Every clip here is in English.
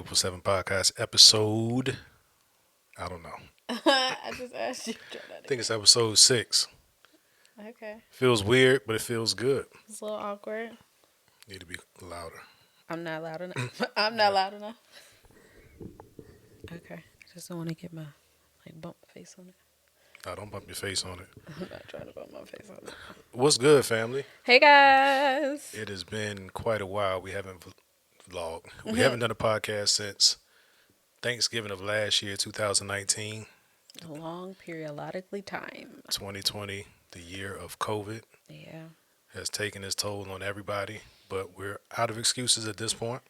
TABLE4SEVEN podcast episode. I don't know. I just asked you to try I that think it's again. episode 6. Okay. Feels weird, but it feels good. It's a little awkward. Need to be louder. I'm not loud enough. I'm not Yeah. loud enough. Okay. I just don't want to get my bump my face on it. No, don't bump your face on it. I'm not trying to bump my face on it. What's good, family? Hey guys. It has been quite a while. We haven't vlogged. We haven't done a podcast since Thanksgiving of last year, 2019. A long periodically time. 2020, the year of COVID, Yeah. has taken its toll on everybody, but we're out of excuses at this point,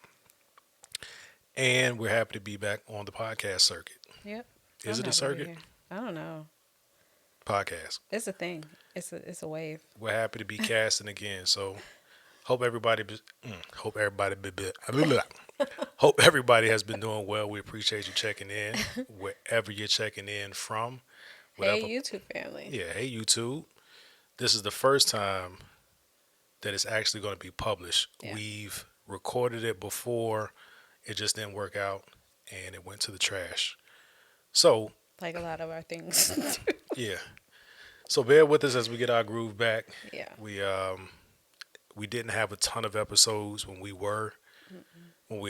and we're happy to be back on the podcast circuit. Yep. Is I'm it a happy to be circuit? here. I don't know. Podcast. It's a thing. It's a wave. We're happy to be casting again. So hope everybody, hope everybody has been doing well. We appreciate you checking in wherever you're checking in from. Hey Whatever. YouTube family. Yeah. Hey YouTube. This is the first time that it's actually going to be published. Yeah. We've recorded it before. It just didn't work out, and it went to the trash. So Like a lot of our things. yeah. So bear with us as we get our groove back. Yeah. We didn't have a ton of episodes when we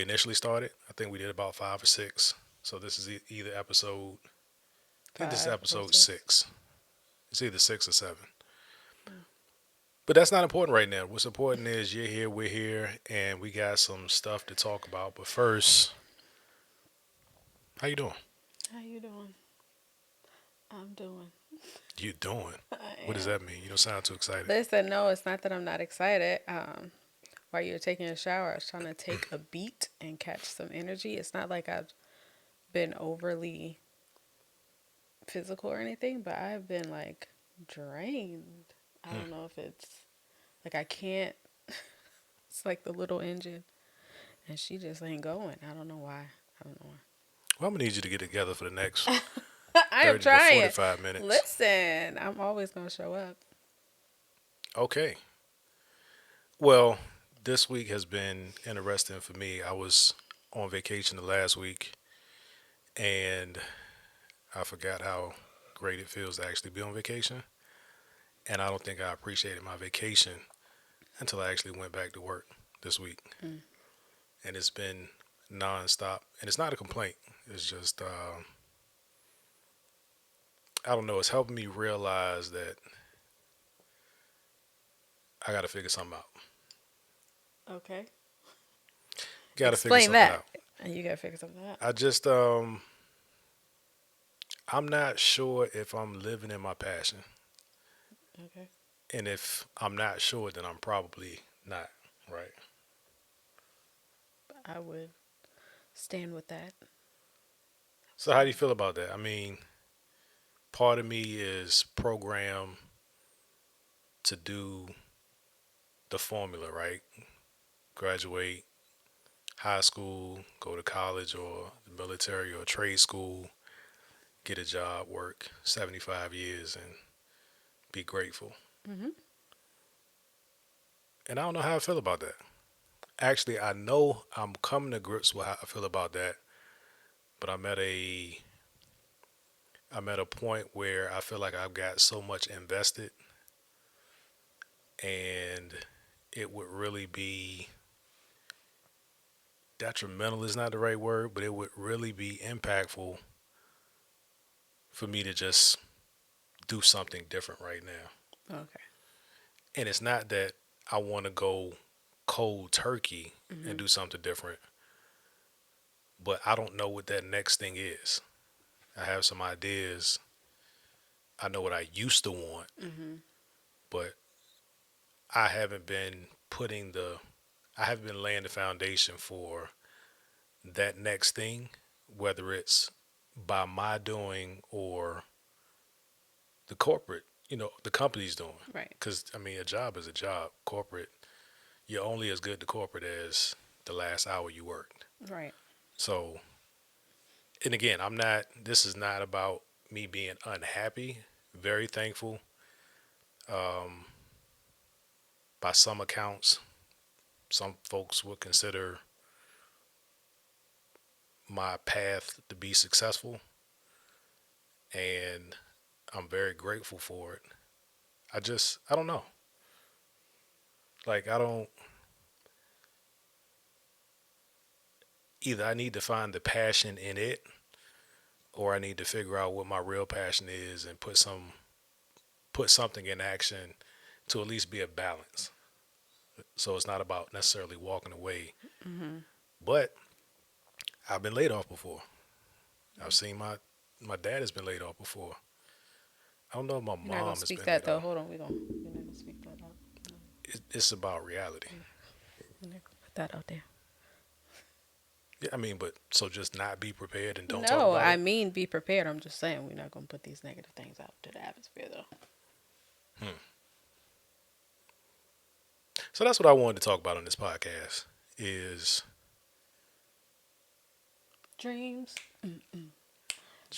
initially started. I think we did about 5 or 6. So this is either episode. I think this is Five or episode six. 6. It's either 6 or 7. But that's not important right now. What's important is you're here, we're here, and we got some stuff to talk about. But first, how you doing? How you doing? I'm doing. You doing? I What does am. that mean? You don't sound too excited. Listen, no, it's not that I'm not excited. While you were taking a shower, I was trying to take a beat and catch some energy. It's not like I've been overly physical or anything, but I've been like drained. I don't know if it's like I can't. It's like the little engine, and she just ain't going. I don't know why. I don't know why. Well, I'm gonna need you to get together for the next I am 30 to trying. 45 minutes. Listen, I'm always gonna show up. Okay. Well, this week has been interesting for me. I was on vacation the last week, and I forgot how great it feels to actually be on vacation. And I don't think I appreciated my vacation until I actually went back to work this week. Mm. And it's been nonstop. And it's not a complaint. It's just, I don't know. It's helping me realize that I got to figure something out. Okay. Got to figure Explain something that. out. And you gotta figure something out. I just, I'm not sure if I'm living in my passion. Okay. And if I'm not sure, then I'm probably not, right? I would stand with that. So how do you feel about that? I mean, part of me is programmed to do the formula, right? Graduate high school, go to college or the military or trade school, get a job, work 75 years and be grateful. Mhm. And I don't know how I feel about that. Actually, I know I'm coming to grips with how I feel about that, but I'm at a point where I feel like I've got so much invested, and it would really be detrimental is not the right word, but it would really be impactful for me to just do something different right now. Okay. And it's not that I want to go cold turkey and do something different, but I don't know what that next thing is. I have some ideas. I know what I used to want, but I haven't been I haven't been laying the foundation for that next thing, whether it's by my doing or the corporate, the company's doing. Right. Because, I mean, a job is a job. Corporate, you're only as good to corporate as the last hour you worked. Right. So, and again, this is not about me being unhappy. Very thankful. By some accounts, some folks would consider my path to be successful, and I'm very grateful for it. I don't know. Like, I don't, either I need to find the passion in it, or I need to figure out what my real passion is and put something in action to at least be a balance. So it's not about necessarily walking away. Mm-hmm. But I've been laid off before. I've seen my dad has been laid off before. I don't know if my You're not gonna mom has speak been that laid though. off. Hold on, we're not gonna speak that out. It's about reality. We're not gonna put that out there. Yeah, I mean, but so just not be prepared and don't talk No, about I it. mean be prepared. I'm just saying we're not gonna put these negative things out to the atmosphere though. Hmm. So that's what I wanted to talk about on this podcast is Dreams.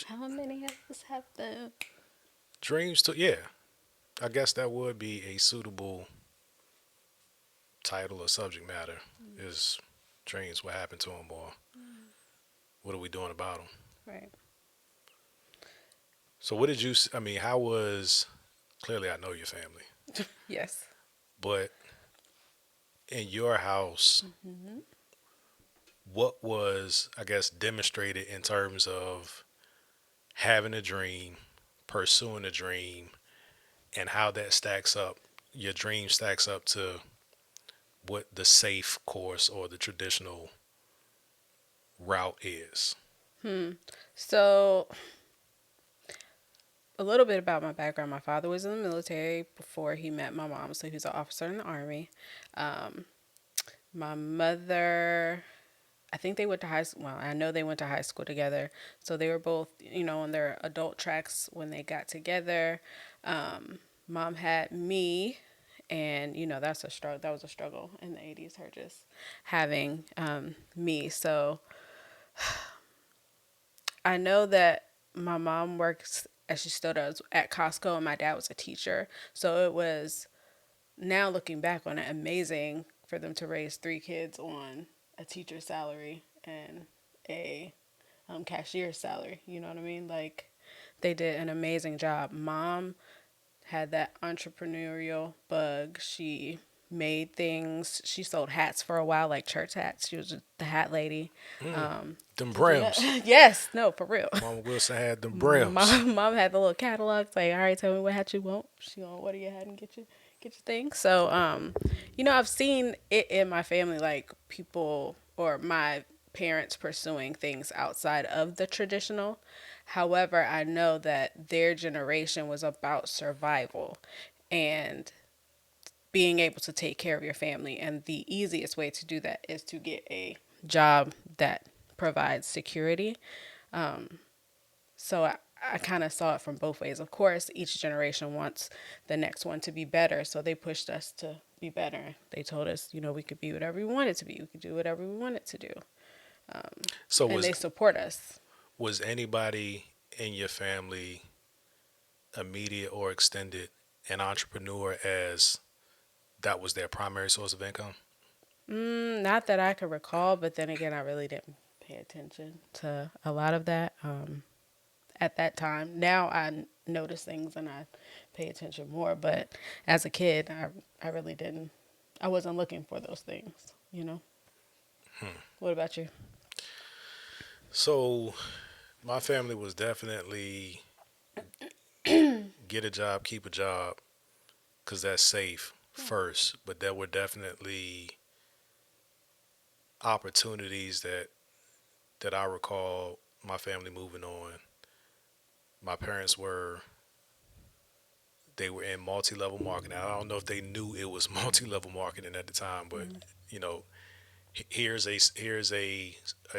How many of us have them? dreams to, yeah. I guess that would be a suitable title or subject matter is dreams. What happened to them, or what are we doing about them? Right. So what did you? I mean, how was? Clearly, I know your family, Yes. but in your house, Mm-hmm. what was, I guess, demonstrated in terms of having a dream, pursuing a dream, and how that stacks up? Your dream stacks up to what the safe course or the traditional route is. So a little bit about my background. My father was in the military before he met my mom, so he was an officer in the army. Um, my mother, I think they went to high school. Well, I know they went to high school together, so they were both, on their adult tracks when they got together. Mom had me, and that's a struggle. That was a struggle in the '80s. Her just having me. So I know that my mom works as she still does at Costco, and my dad was a teacher. So it was, now looking back on it, amazing for them to raise three kids on a teacher's salary and a cashier's salary. You know what I mean? Like, they did an amazing job. Mom had that entrepreneurial bug. She made things. She sold hats for a while, like church hats. She was the hat lady. Mm, them Did you know? brims. Yes, no, for real. Mama Wilson had them brims. Mom had the little catalog. Like, all right, tell me what hat you want. She gonna order your hat and get your thing. So, I've seen it in my family, like people or my parents pursuing things outside of the traditional. However, I know that their generation was about survival and being able to take care of your family. And the easiest way to do that is to get a job that provides security. So I kind of saw it from both ways. Of course, each generation wants the next one to be better. So they pushed us to be better. They told us, we could be whatever we wanted to be. We could do whatever we wanted to do. So And they support us. was anybody in your family, immediate or extended, an entrepreneur as that was their primary source of income? Not that I could recall, but then again, I really didn't pay attention to a lot of that at that time. Now I notice things and I pay attention more, but as a kid, I really didn't. I wasn't looking for those things. What about you? So my family was definitely get a job, keep a job, because that's safe first. But there were definitely opportunities that I recall my family moving on. My parents were they were in multi-level marketing. I don't know if they knew it was multi-level marketing at the time, but you know, here's a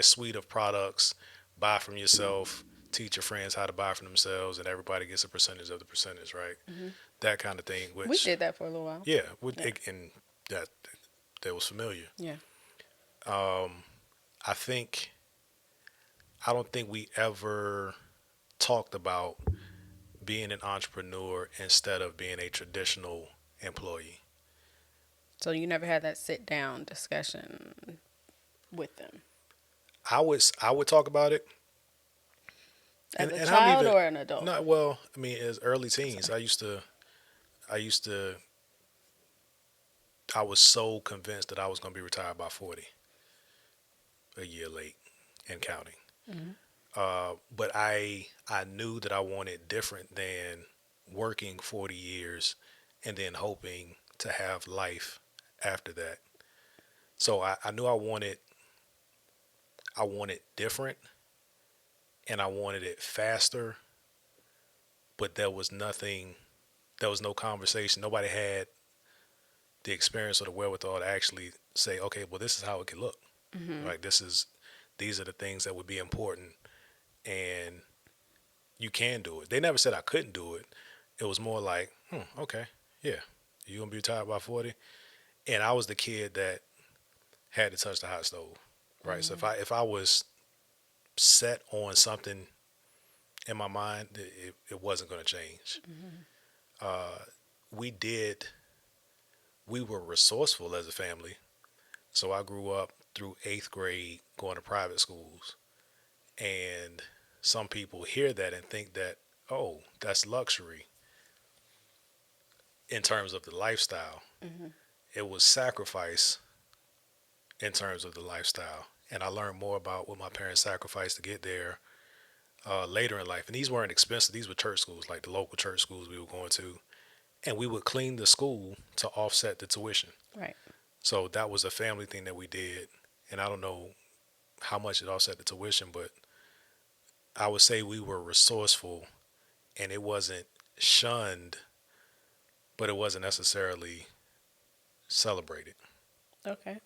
suite of products. Buy from yourself. Teach your friends how to buy for themselves, and everybody gets a percentage of the percentage, right? Mm-hmm. That kind of thing. We Which, did that for a little while. yeah, Yeah. and that that was familiar. Yeah. I think I don't think we ever talked about being an entrepreneur instead of being a traditional employee. So you never had that sit down discussion with them. I would talk about it, As a and I'm child even or an adult? not well. I mean, as early I'm teens, sorry. I used to I was so convinced that I was going to be retired by 40, a year late and counting. Hmm. But I knew that I wanted different than working 40 years and then hoping to have life after that. So I knew I wanted different and I wanted it faster, but there was no conversation. Nobody had the experience or the wherewithal to actually say, okay, well, this is how it could look. Hmm. Like these are the things that would be important, and you can do it. They never said I couldn't do it. It was more like, okay, yeah, you gonna be retired by 40, and I was the kid that had to touch the hot stove, right? So if I was set on something in my mind, it wasn't gonna change. Hmm. We did. We were resourceful as a family. So I grew up through eighth grade going to private schools. And some people hear that and think that, oh, that's luxury in terms of the lifestyle. Hmm. It was sacrifice in terms of the lifestyle. And I learned more about what my parents sacrificed to get there later in life. And these weren't expensive. These were church schools, like the local church schools we were going to. And we would clean the school to offset the tuition. Right. So that was a family thing that we did. And I don't know how much it offset the tuition, but I would say we were resourceful and it wasn't shunned, but it wasn't necessarily celebrated. Okay.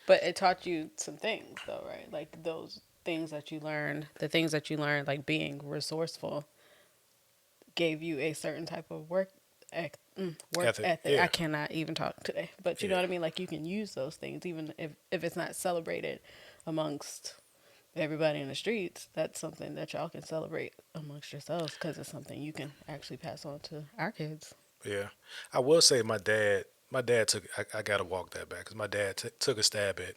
But it taught you some things, though, right? Like those things that you learned, the things that you learned, like being resourceful, gave you a certain type of work Ethic, ethic. I yeah, cannot even talk today, but you know yeah, what I mean. Like you can use those things, even if it's not celebrated amongst everybody in the streets. That's something that y'all can celebrate amongst yourselves because it's something you can actually pass on to our kids. yeah. I will say my dad took, I got to walk that back because my dad took a stab at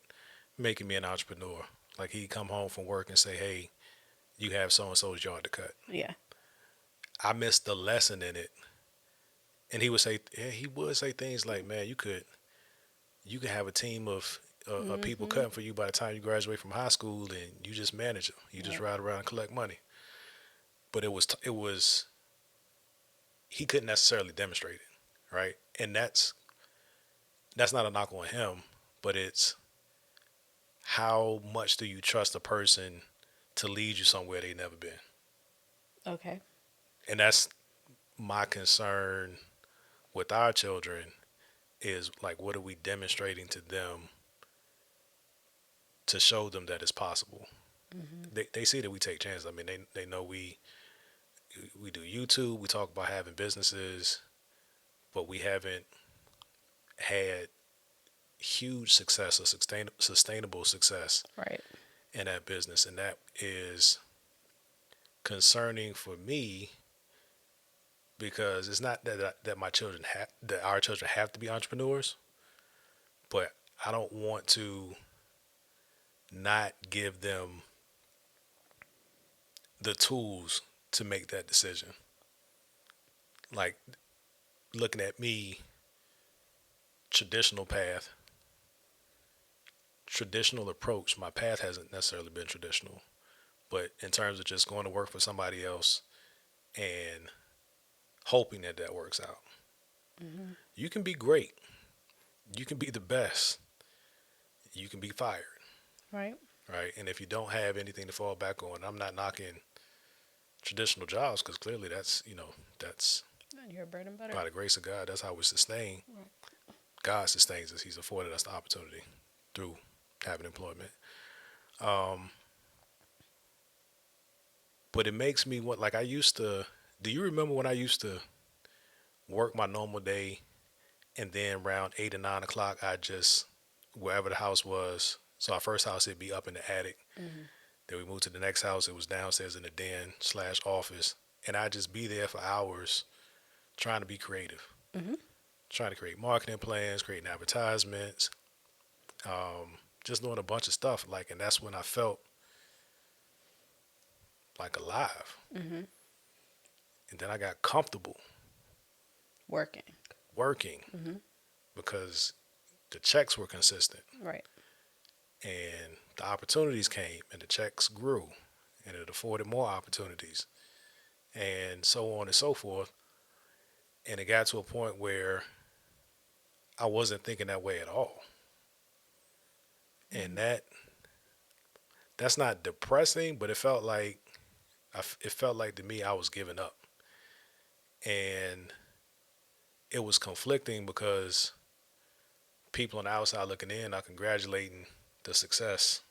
making me an entrepreneur. Like he'd come home from work and say, hey, you have so and so's yard to cut. Yeah. I missed the lesson in it. And he would say things like, man, you could have a team of people Hmm. cutting for you by the time you graduate from high school, and you just manage them. You just Right. ride around and collect money. But it was he couldn't necessarily demonstrate it, right? And that's not a knock on him, but it's how much do you trust a person to lead you somewhere they've never been? Okay. And that's my concern with our children is like, what are we demonstrating to them to show them that it's possible? Hmm. They see that we take chances. I mean, they know we do YouTube. We talk about having businesses, but we haven't had huge success or sustainable success Right. in that business, and that is concerning for me because it's not that my children have that our children have to be entrepreneurs, but I don't want to not give them the tools to make that decision. Like looking at me, traditional path, traditional approach. My path hasn't necessarily been traditional, but in terms of just going to work for somebody else and hoping that that works out, Hmm. you can be great. You can be the best. You can be fired, Right. right? And if you don't have anything to fall back on, I'm not knocking traditional jobs because clearly that's And your bread and butter. by the grace of God. That's how we sustain. Right. God sustains us. He's afforded us the opportunity through having employment. Um, but it makes me want like I used to. Do you remember when I used to work my normal day and then around 8 or 9 o'clock I just wherever the house was. So our first house it'd be up in the attic. Hmm. Then we moved to the next house. It was downstairs in the den slash office, and I'd just be there for hours trying to be creative, Hmm. trying to create marketing plans, creating advertisements, just doing a bunch of stuff. Like, and that's when I felt like alive. Mhm. And then I got comfortable Working. working Mhm. because the checks were consistent Right. and the opportunities came and the checks grew and it afforded more opportunities and so on and so forth. And it got to a point where I wasn't thinking that way at all. And Mhm. that's not depressing, but it felt like it felt like to me I was giving up. And it was conflicting because people on the outside looking in are congratulating the success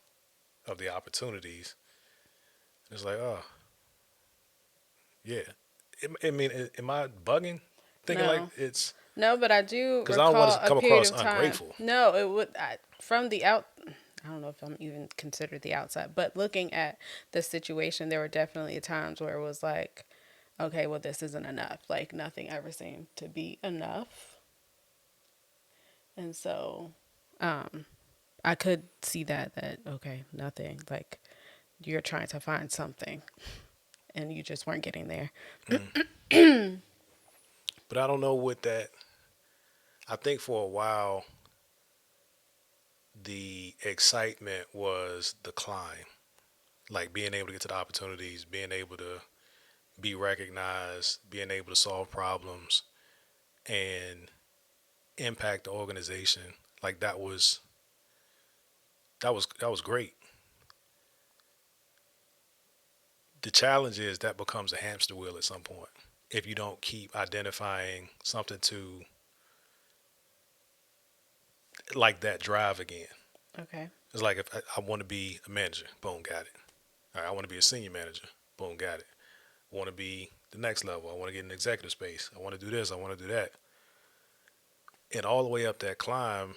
of the opportunities. It's like, oh, yeah. I mean, am I bugging? Thinking like No. it's No, but I do because I don't want recall to a come period across of time. ungrateful. No, it would from the out. I don't know if I'm even considered the outside, but looking at the situation, there were definitely times where it was like, okay, well, this isn't enough. Like nothing ever seemed to be enough, and so, um, I could see that okay, nothing. Like you're trying to find something, and you just weren't getting there. Mm. But I don't know what that. I think for a while, the excitement was the climb, like being able to get to the opportunities, being able to be recognized, being able to solve problems, and impact the organization. Like that was great. The challenge is that becomes a hamster wheel at some point if you don't keep identifying something to like that drive again. Okay. It's like if I want to be a manager, boom, got it. All right, I want to be a senior manager, boom, got it. I want to be the next level. I want to get in executive space. I want to do this. I want to do that. And all the way up that climb,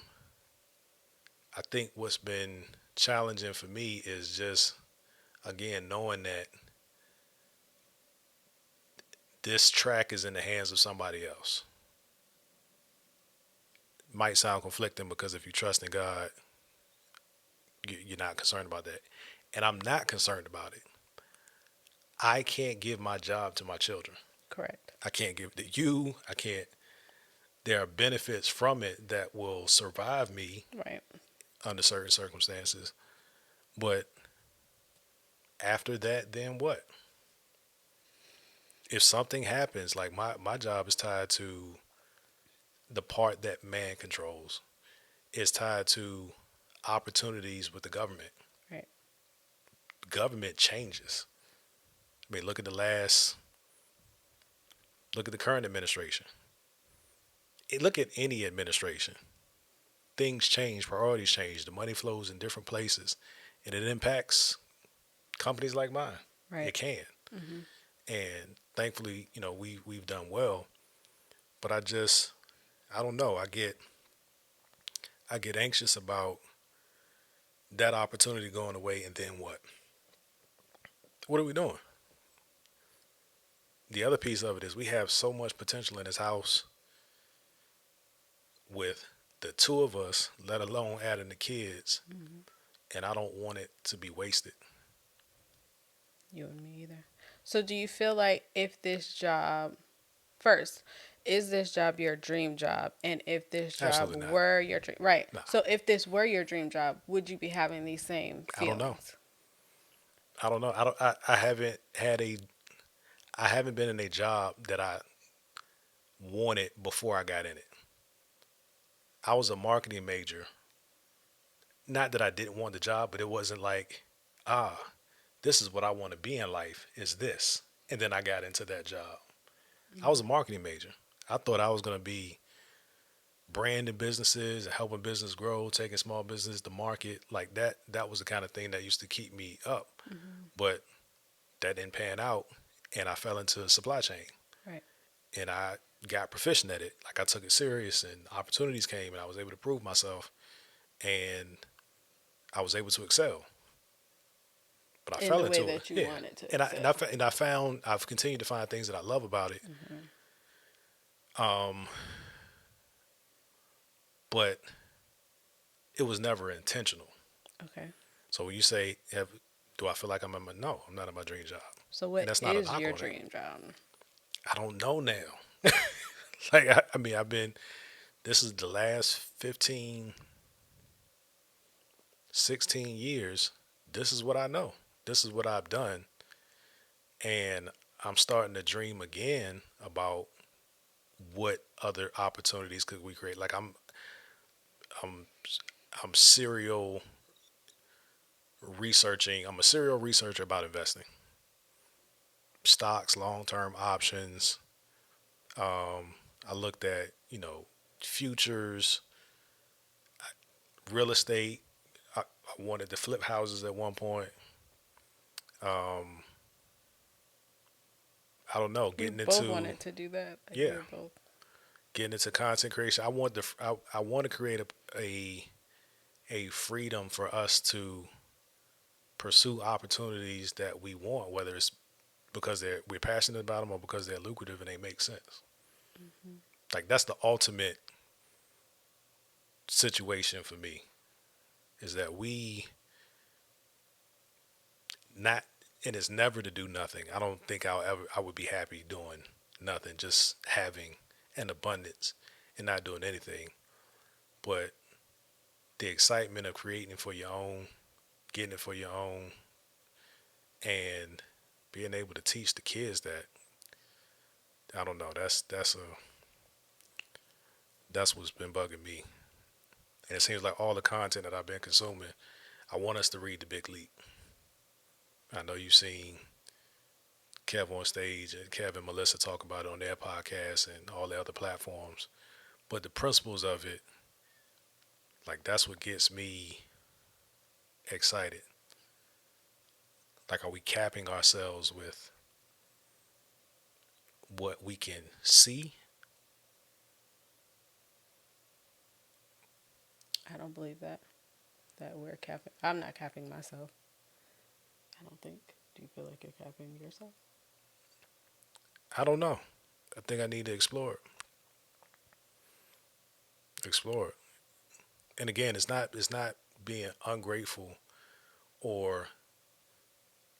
I think what's been challenging for me is just again knowing that this track is in the hands of somebody else. Might sound conflicting because if you trust in God, you're not concerned about that. And I'm not concerned about it. I can't give my job to my children. Correct. I can't give it to you. I can't. There are benefits from it that will survive me Right. under certain circumstances. But after that, then what? If something happens, like my job is tied to the part that man controls, it's tied to opportunities with the government. Right. Government changes. I mean, look at the current administration. Look at any administration. Things change, priorities change, the money flows in different places, and it impacts companies like mine. Right. It can, Mhm. and thankfully, we've done well. But I don't know. I get anxious about that opportunity going away, and then what? What are we doing? The other piece of it is we have so much potential in this house with the two of us, let alone adding the kids, Mhm. and I don't want it to be wasted. You and me either. So, do you feel like if this job, first, is this job your dream job? And if this job Absolutely not. were your dream, right? No, So, if this were your dream job, would you be having these same I don't know. feelings? I don't know. I don't. I haven't had a. I haven't been in a job that I wanted before I got in it. I was a marketing major. Not that I didn't want the job, but it wasn't like, ah, this is what I want to be in life. Is this? And then I got into that job. I was a marketing major. I thought I was going to be branding businesses and helping business grow, taking small business to market like that. That was the kind of thing that used to keep me up. Mhm. But that didn't pan out, and I fell into supply chain, Right. and I got proficient at it. Like I took it serious, and opportunities came, and I was able to prove myself, and I was able to excel. But I In fell the way into it, that you yeah. wanted to And excel. I found I've continued to find things that I love about it. Mhm. Um, but it was never intentional. Okay. So when you say, do I feel like I'm in my, no, I'm not in my dream job. So And what that's not a is knock your on it. dream job? I don't know now. Like, I mean, this is the last 15, 16 years. This is what I know. This is what I've done. And I'm starting to dream again about what other opportunities could we create. Like I'm, I'm serial researching. I'm a serial researcher about investing, stocks, long-term options. I looked at, futures, real estate. I wanted to flip houses at one point. I don't know, We getting both into, wanted to do that. Like we yeah, were both. getting into content creation. I want to create a freedom for us to pursue opportunities that we want, whether it's because we're passionate about them or because they're lucrative and they make sense. Like that's the ultimate situation for me, is that we not, and it's never to do nothing. I don't think I would be happy doing nothing, just having an abundance and not doing anything. But the excitement of creating for your own, getting it for your own, and being able to teach the kids that, I don't know, that's what's been bugging me. And it seems like all the content that I've been consuming, I want us to read the Big Leap. I know you've seen Kev on stage and Kev and Melissa talk about it on their podcast and all the other platforms. But the principles of it, like that's what gets me excited. Like, are we capping ourselves with what we can see? I don't believe that we're capping. I'm not capping myself. I don't think. Do you feel like you're capping yourself? I don't know. I think I need to explore it. Explore it. And again, it's not being ungrateful or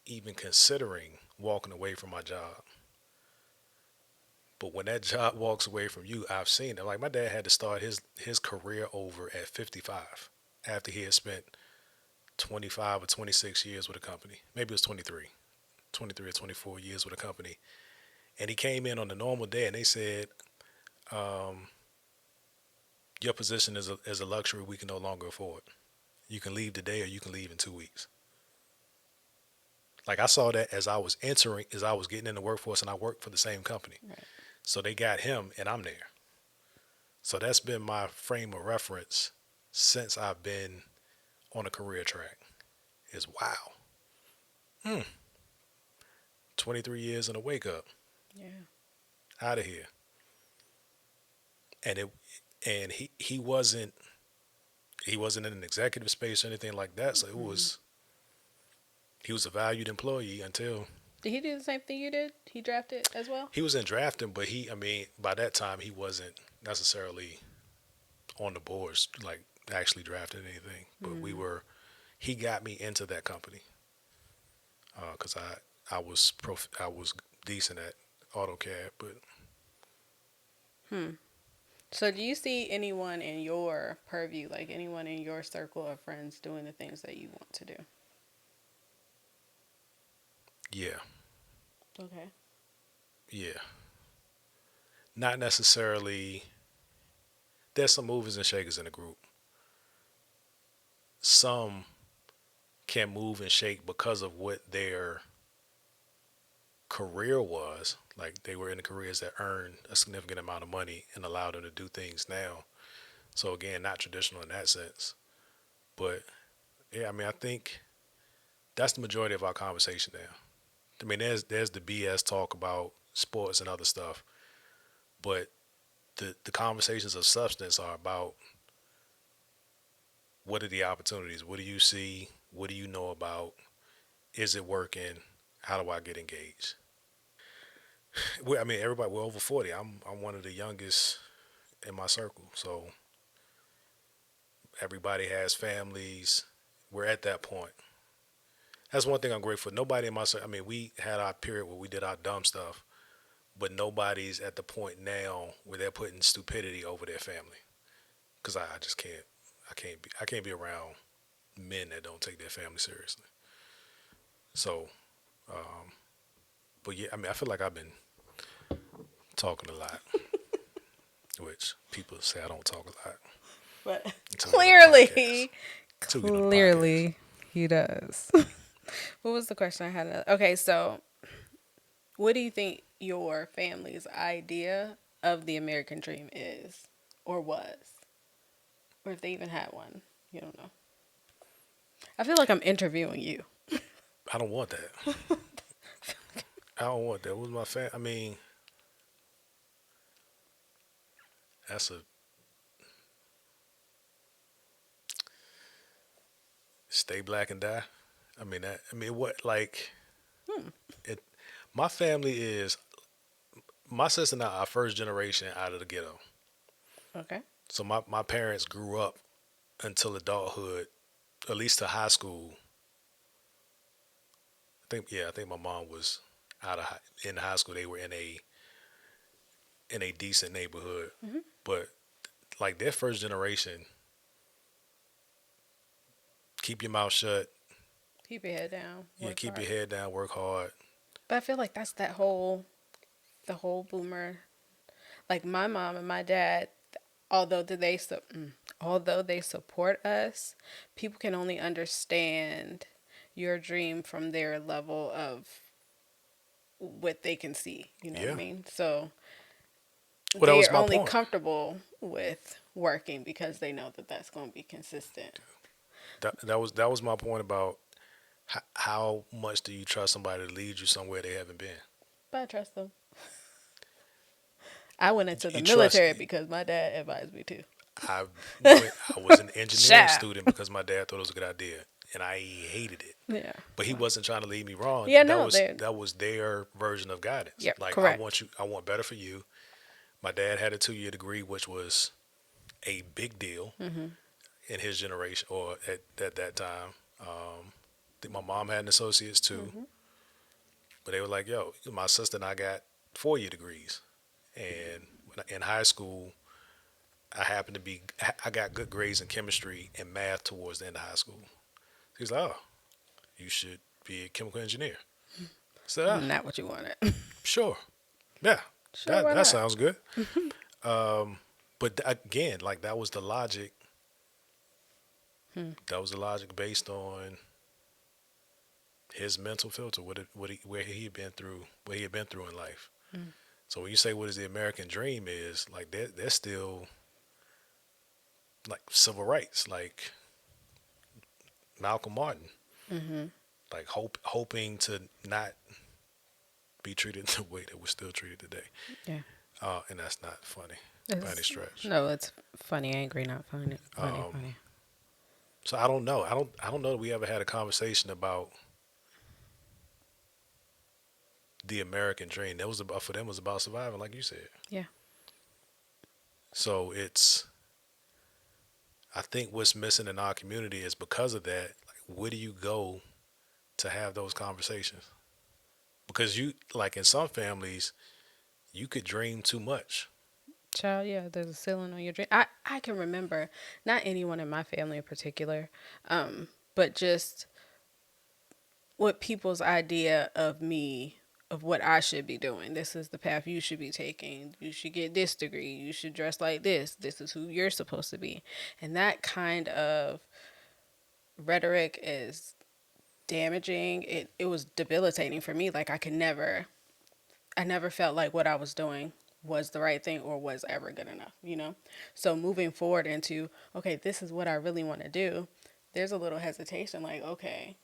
even considering walking away from my job. But when that job walks away from you, I've seen it. Like my dad had to start his career over at 55 after he had spent 25 or 26 years with a company. Maybe it was 23 or 24 years with a company. And he came in on a normal day and they said, your position is a luxury we can no longer afford. You can leave today or you can leave in 2 weeks. Like I saw that as I was getting in the workforce, and I worked for the same company. Right. So they got him and I'm there. So that's been my frame of reference since I've been on a career track, is wow, 23 years and a wake up, Yeah. out of here. And it and he wasn't in an executive space or anything like that. So Hmm. he was a valued employee until Did he do the same thing you did? He drafted as well. he was in drafting, but I mean, by that time he wasn't necessarily on the boards, like actually drafting anything. But Hmm. he got me into that company because I was decent at AutoCAD, but Hmm. So, do you see anyone in your purview, like anyone in your circle of friends, doing the things that you want to do? yeah, Okay. yeah, not necessarily. There's some movers and shakers in the group. Some can move and shake because of what their career was. Like they were in the careers that earned a significant amount of money and allowed them to do things now. So again, not traditional in that sense. But yeah, I mean, I think that's the majority of our conversation now. I mean, there's the BS talk about sports and other stuff, but the conversations of substance are about what are the opportunities, what do you see, what do you know about, is it working, how do I get engaged? I mean, everybody, we're over 40. I'm one of the youngest in my circle, so everybody has families. we're at that point. That's one thing I'm grateful for. Nobody in my, I mean, we had our period where we did our dumb stuff, but nobody's at the point now where they're putting stupidity over their family. Because I just can't, I can't be around men that don't take their family seriously. So, but yeah, I mean, I feel like I've been talking a lot, which people say I don't talk a lot But until we get on the podcast. clearly, Until we get on the podcast. clearly, he does. What was the question I had? Okay, so what do you think your family's idea of the American dream is, or was, or if they even had one? You don't know. I feel like I'm interviewing you. I don't want that. I don't want that. What was my I mean, that's a stay black and die. I mean that. I mean what? Like it. My family is my sister and I are first generation out of the ghetto. Okay. So my parents grew up until adulthood, at least to high school. I think my mom was in high school. They were in a decent neighborhood, Hmm. but like their first generation, keep your mouth shut. Keep your head down. Yeah, Work keep your hard. head down, work hard. But I feel like that's the whole boomer. Like my mom and my dad, although they although they support us, people can only understand your dream from their level of what they can see. You know what I Yeah. mean? So Well, that they was are my only point. comfortable with working because they know that that's going to be consistent. That was my point about how much do you trust somebody to lead you somewhere they haven't been? But I trust them. I went into the You trust. military because my dad advised me to. I I was an engineering Child. student because my dad thought it was a good idea, and I hated it. Yeah. But he wasn't trying to lead me wrong. Yeah, no, they That was their version of guidance. yeah, Like correct. I want better for you. My dad had a 2 year degree, which was a big deal Hmm. in his generation or at that time. I think my mom had an associate's too, Hmm. but they were like, "Yo, my sister and I got 4 year degrees," and in high school, I got good grades in chemistry and math towards the end of high school. He's like, "Oh, you should be a chemical engineer." I said, "Ah, Not what you wanted. sure, yeah, Sure, why that not? sounds good." But again, like that was the logic. Hmm. That was the logic based on his mental filter, where he had been through, what he had been through in life. Hmm. So when you say what is the American dream is, like they're still like civil rights, like Malcolm Martin, Hmm. like hoping to not be treated the way that we're still treated today. Yeah. And that's not funny by any It's, stretch. no, it's funny, angry, not funny. Funny, Um, funny. so I don't know. I don't know that we ever had a conversation about the American dream. That was about for them was about surviving, like you said. Yeah. So I think what's missing in our community is because of that. Like, where do you go to have those conversations? Because you like in some families, you could dream too much. Child, yeah, there's a ceiling on your dream. I can remember, not anyone in my family in particular, but just what people's idea of me, of what I should be doing. This is the path you should be taking. You should get this degree. You should dress like this. This is who you're supposed to be. And that kind of rhetoric is damaging. It was debilitating for me. Like I never felt like what I was doing was the right thing or was ever good enough, you know? So moving forward into, okay, this is what I really want to do, there's a little hesitation like, okay,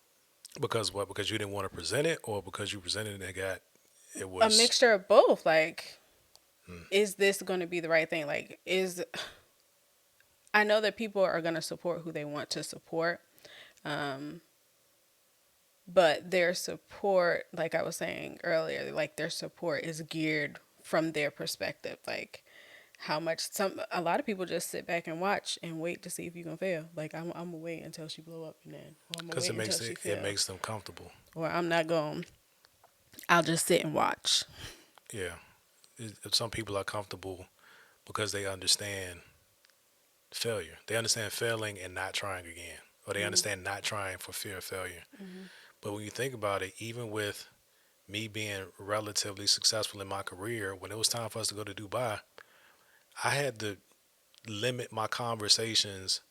Because what? Because you didn't want to present it, or because you presented it and it a was. mixture of both. Like, Hmm. is this going to be the right thing? Like, I know that people are going to support who they want to support. Um, but their support, like I was saying earlier, like their support is geared from their perspective. Like, how much a lot of people just sit back and watch and wait to see if you can fail. Like I'm gonna wait until she blow up and then, or I'm gonna Because wait until she it fail, makes them comfortable. or I'm not going. I'll just sit and watch. Yeah, some people are comfortable because they understand failure. They understand failing and not trying again, or they Mm-hmm. understand not trying for fear of failure. Mm-hmm. But when you think about it, even with me being relatively successful in my career, when it was time for us to go to Dubai, I had to limit my conversations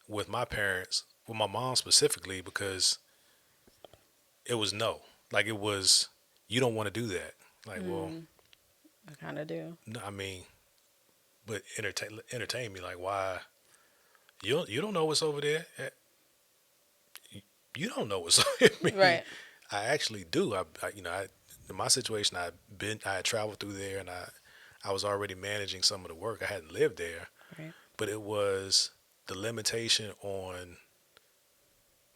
with my parents, with my mom specifically, because it was no. Like it was, you don't want to do that. Like, well, Mm, I kind of do. no, I mean, but entertain me. Like, why? You don't know what's over there. You don't know what's. I mean, Right. I actually do. In my situation, I had traveled through there, and I was already managing some of the work. I hadn't lived there, Right. but it was the limitation on.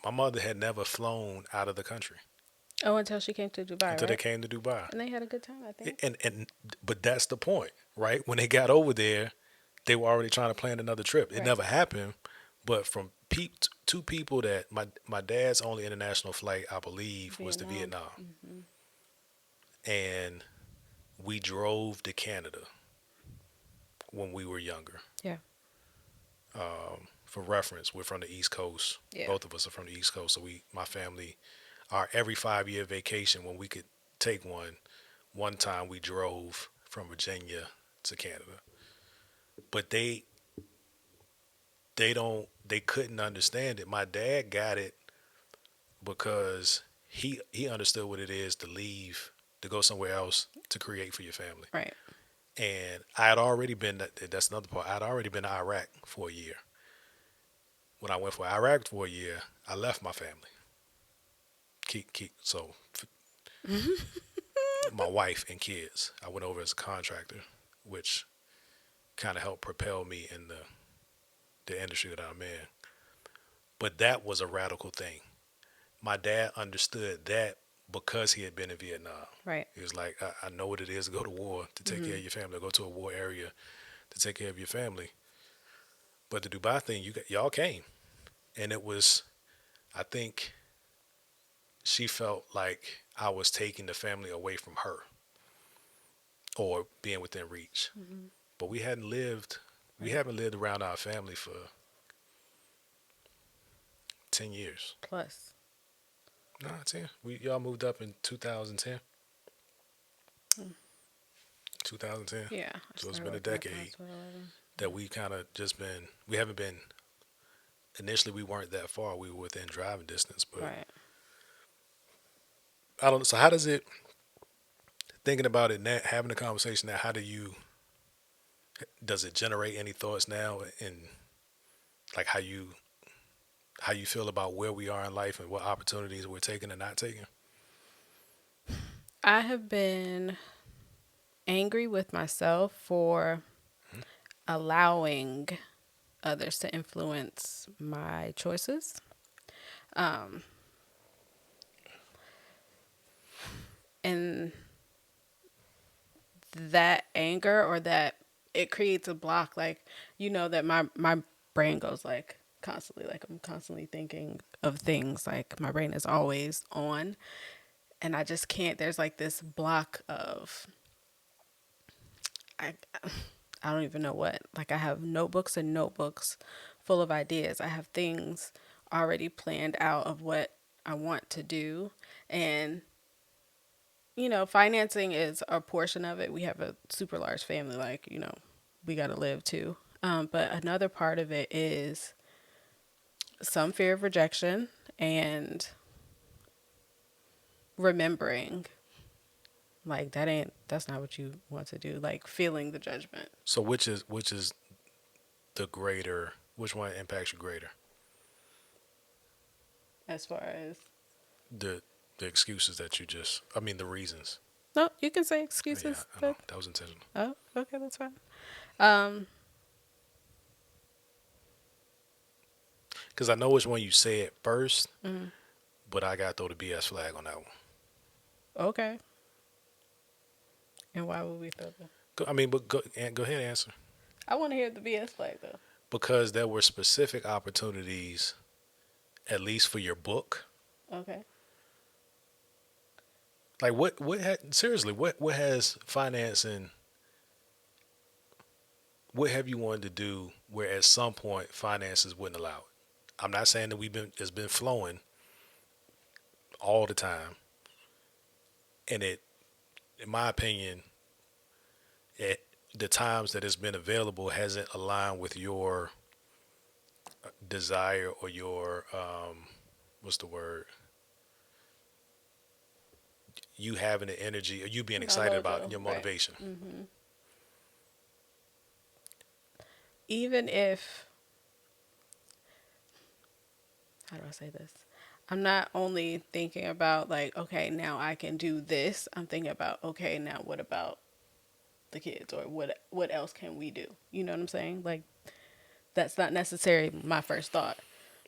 My mother had never flown out of the country Oh, until she came to Dubai, until they right? came to Dubai. And they had a good time, I think. And but that's the point, right? When they got over there, they were already trying to plan another trip. It Right. never happened, but from two people that my dad's only international flight, I believe, was to Vietnam. Vietnam, Hmm. and we drove to Canada when we were younger. Yeah. For reference, we're from the East Coast. Yeah. Both of us are from the East Coast, so my family, our every 5 year vacation when we could take one. One time we drove from Virginia to Canada, but they couldn't understand it. My dad got it because he understood what it is to leave to go somewhere else to create for your family. Right. And I had already been, that's another part. I'd already been to Iraq for a year. When I went for Iraq for a year, I left my family. So my wife and kids. I went over as a contractor, which kind of helped propel me in the industry that I'm in. But that was a radical thing. My dad understood that because he had been in Vietnam. Right. He was like, I know what it is to go to war, to take care Hmm. of your family, to go to a war area, to take care of your family. But the Dubai thing, y'all came, and it was, I think, she felt like I was taking the family away from her or being within reach. Hmm. But we Right. haven't lived around our family for 10 years. Plus. Nah, 10. Y'all moved up in 2010. Mm. 2010. Yeah. I So it's started been a working at decade Hospital 11. that we kind of just been. We haven't been. Initially, we weren't that far. We were within driving distance, but Right. I don't. So how does it? Thinking about it now, having a conversation now. How do you? Does it generate any thoughts now in like how you feel about where we are in life and what opportunities we're taking and not taking? I have been angry with myself for Hmm. allowing others to influence my choices. Um, and that anger or that it creates a block, like, that my brain goes like constantly, like I'm constantly thinking of things, like my brain is always on, and I just can't. There's like this block of I I don't even know what. Like I have notebooks and notebooks full of ideas. I have things already planned out of what I want to do. And financing is a portion of it. We have a super large family, like, we got to live too. But another part of it is some fear of rejection and remembering, like, that's not what you want to do, like feeling the judgment. So which is the greater? Which one impacts you greater? As far as, The the excuses that you just. I mean the reasons. no, you can say Yeah, excuses, I know but that was intentional. oh, okay, that's fine. Um, Because I know which one you said first, mm, but I got to throw the BS flag on that one. okay. And why would we throw that? I mean, but go ahead and answer. I want to hear the BS flag though. because there were specific opportunities, at least for your book. Okay. Like seriously, what has financing, what have you wanted to do where at some point finances wouldn't allow it? I'm not saying that it's been flowing all the time, and it, in my opinion, it, the times that it's been available hasn't aligned with your desire or your what's the word, you having the energy or you being My excited about mojo, your right? motivation. Even if, how do I say this? I'm not only thinking about like, okay, now I can do this. I'm thinking about, okay, now what about the kids, or what else can we do? You know what I'm saying? Like, that's not necessarily my first thought.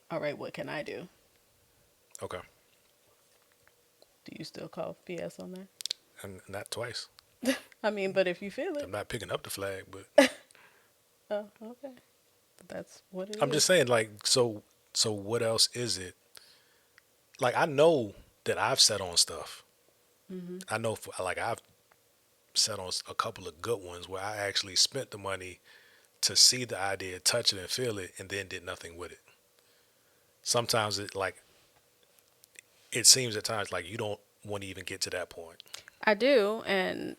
All right, what can I do? Okay. Do you still call BS on that? And not twice. I mean, but if you feel I'm it, not picking up the flag, but oh, okay, that's what it I'm is. just saying, like, so what else is it? Like, I know that I've sat on stuff. I know, like, I've sat on a couple of good ones where I actually spent the money to see the idea, touch it, and feel it, and then did nothing with it. Sometimes it seems at times like you don't want to even get to that point. I do, and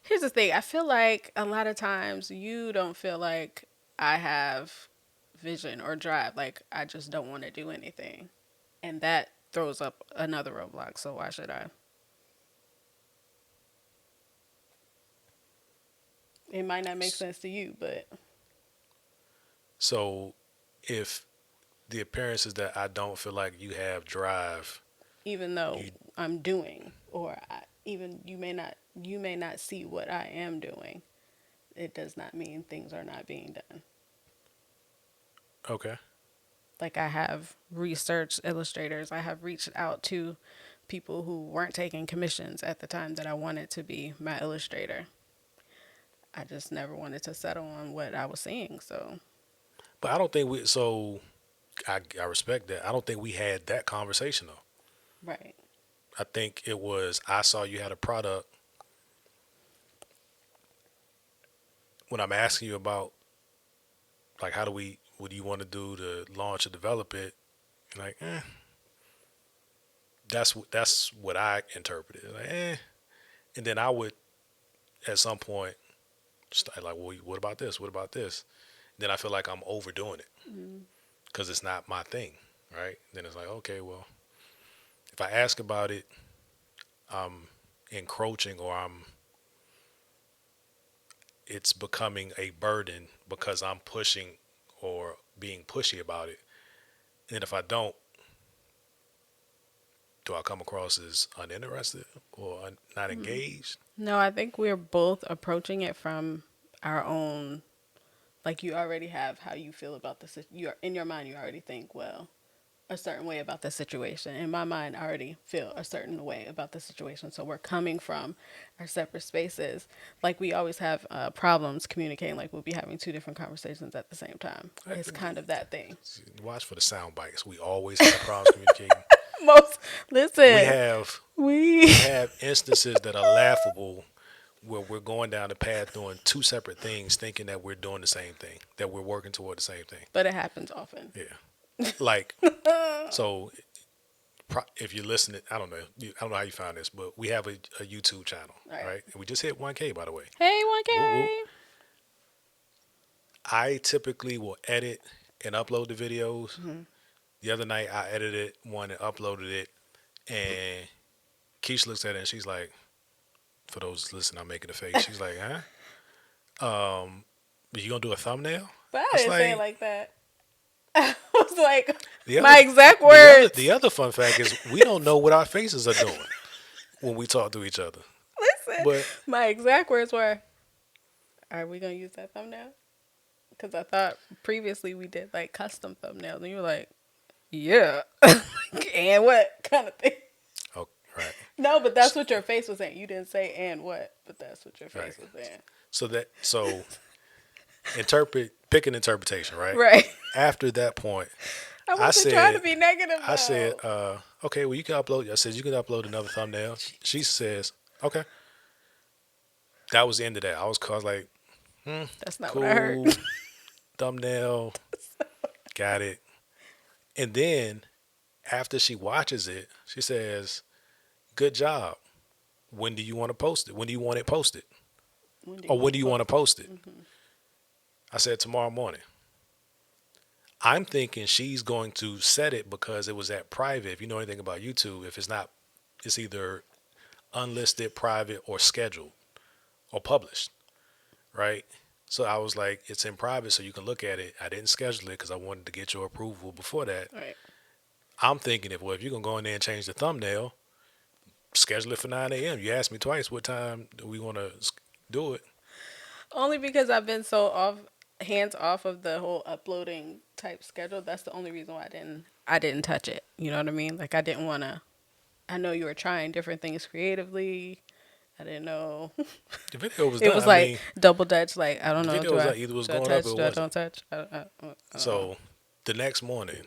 here's the thing. I feel like a lot of times you don't feel like I have vision or drive. Like I just don't want to do anything. And that throws up another roadblock. So why should I? It might not make sense to you, but So if the appearance is that I don't feel like you have drive, even though you I'm doing, or even you may not see what I am doing, it does not mean things are not being done. okay? Like I have researched illustrators. I have reached out to people who weren't taking commissions at the time that I wanted to be my illustrator. I just never wanted to settle on what I was seeing. So, But I don't think we. So I respect that. I don't think we had that conversation though. right. I think it was I saw you had a product. When I'm asking you about like what do you want to do to launch or develop it, you're like, that's what I interpreted. Like, and then I would at some point start like, well, what about this? What about this? Then I feel like I'm overdoing it because it's not my thing, right? Then it's like, okay, well, if I ask about it, I'm encroaching or it's becoming a burden because I'm pushing or being pushy about it. And if I don't, do I come across as uninterested or not engaged? No, I think we're both approaching it from our own. Like you already have how you feel about the you're in your mind. You already think well a certain way about the situation. In my mind, I already feel a certain way about the situation. So we're coming from our separate spaces. Like we always have problems communicating. Like we'll be having two different conversations at the same time. It's kind of that thing. Watch for the sound bites. We always have problems communicating. Most We listen, have we we have instances that are laughable where we're going down the path doing two separate things, thinking that we're doing the same thing, that we're working toward the same thing. but it happens often. Yeah, like so. If you're listening, I don't know. I don't know how you found this, but we have a YouTube channel, All right. right? And we just hit 1K, by the way. Hey, Woo woo. 1K. I typically will edit and upload the videos. The other night, I edited one and uploaded it, and Keisha looks at it and she's like, for those listening, I'm making a face. She's like, huh? But you gonna do a thumbnail? But I I was didn't say it like, like that. I was like, the other, my exact the words. other fun fact is we don't know what our faces are doing when we talk to each other. Listen, But my exact words were, "Are we gonna use that thumbnail?" Because I thought previously we did like custom thumbnails, and you were like, "Yeah," and what kind of thing? oh, right, No, but that's what your face was saying. You didn't say and what, but that's what your right. face was saying. So pick an interpretation, right? Right. After that point, I I wasn't trying to said, be negative I said, though. okay, well, you can upload. I said, you can upload another thumbnail. She says, okay. That was the end of that. I was like, That's not what I heard. cool, thumbnail, got it. And then after she watches it, she says, good job. When do you want to post it? When do you want it posted? When do you Or want when to do you want to post? post it? I said, tomorrow morning. I'm thinking she's going to set it because it was at private. If you know anything about YouTube, if it's not, it's either unlisted, private, or scheduled or published, right? So I was like, it's in private, so you can look at it. I didn't schedule it because I wanted to get your approval before that. Right. I'm thinking if you're gonna go in there and change the thumbnail, schedule it for 9 a.m. You asked me twice what time do we want to do it. Only because I've been so hands off of the whole uploading type schedule. That's the only reason why I didn't touch it. You know what I mean? Like I didn't want to. I know you were trying different things creatively. I didn't know. The video was It done. was I like mean, double dutch. Like I don't the know. video Do was I like either it was do I going up or touch? it Do I wasn't. don't touch? So the next morning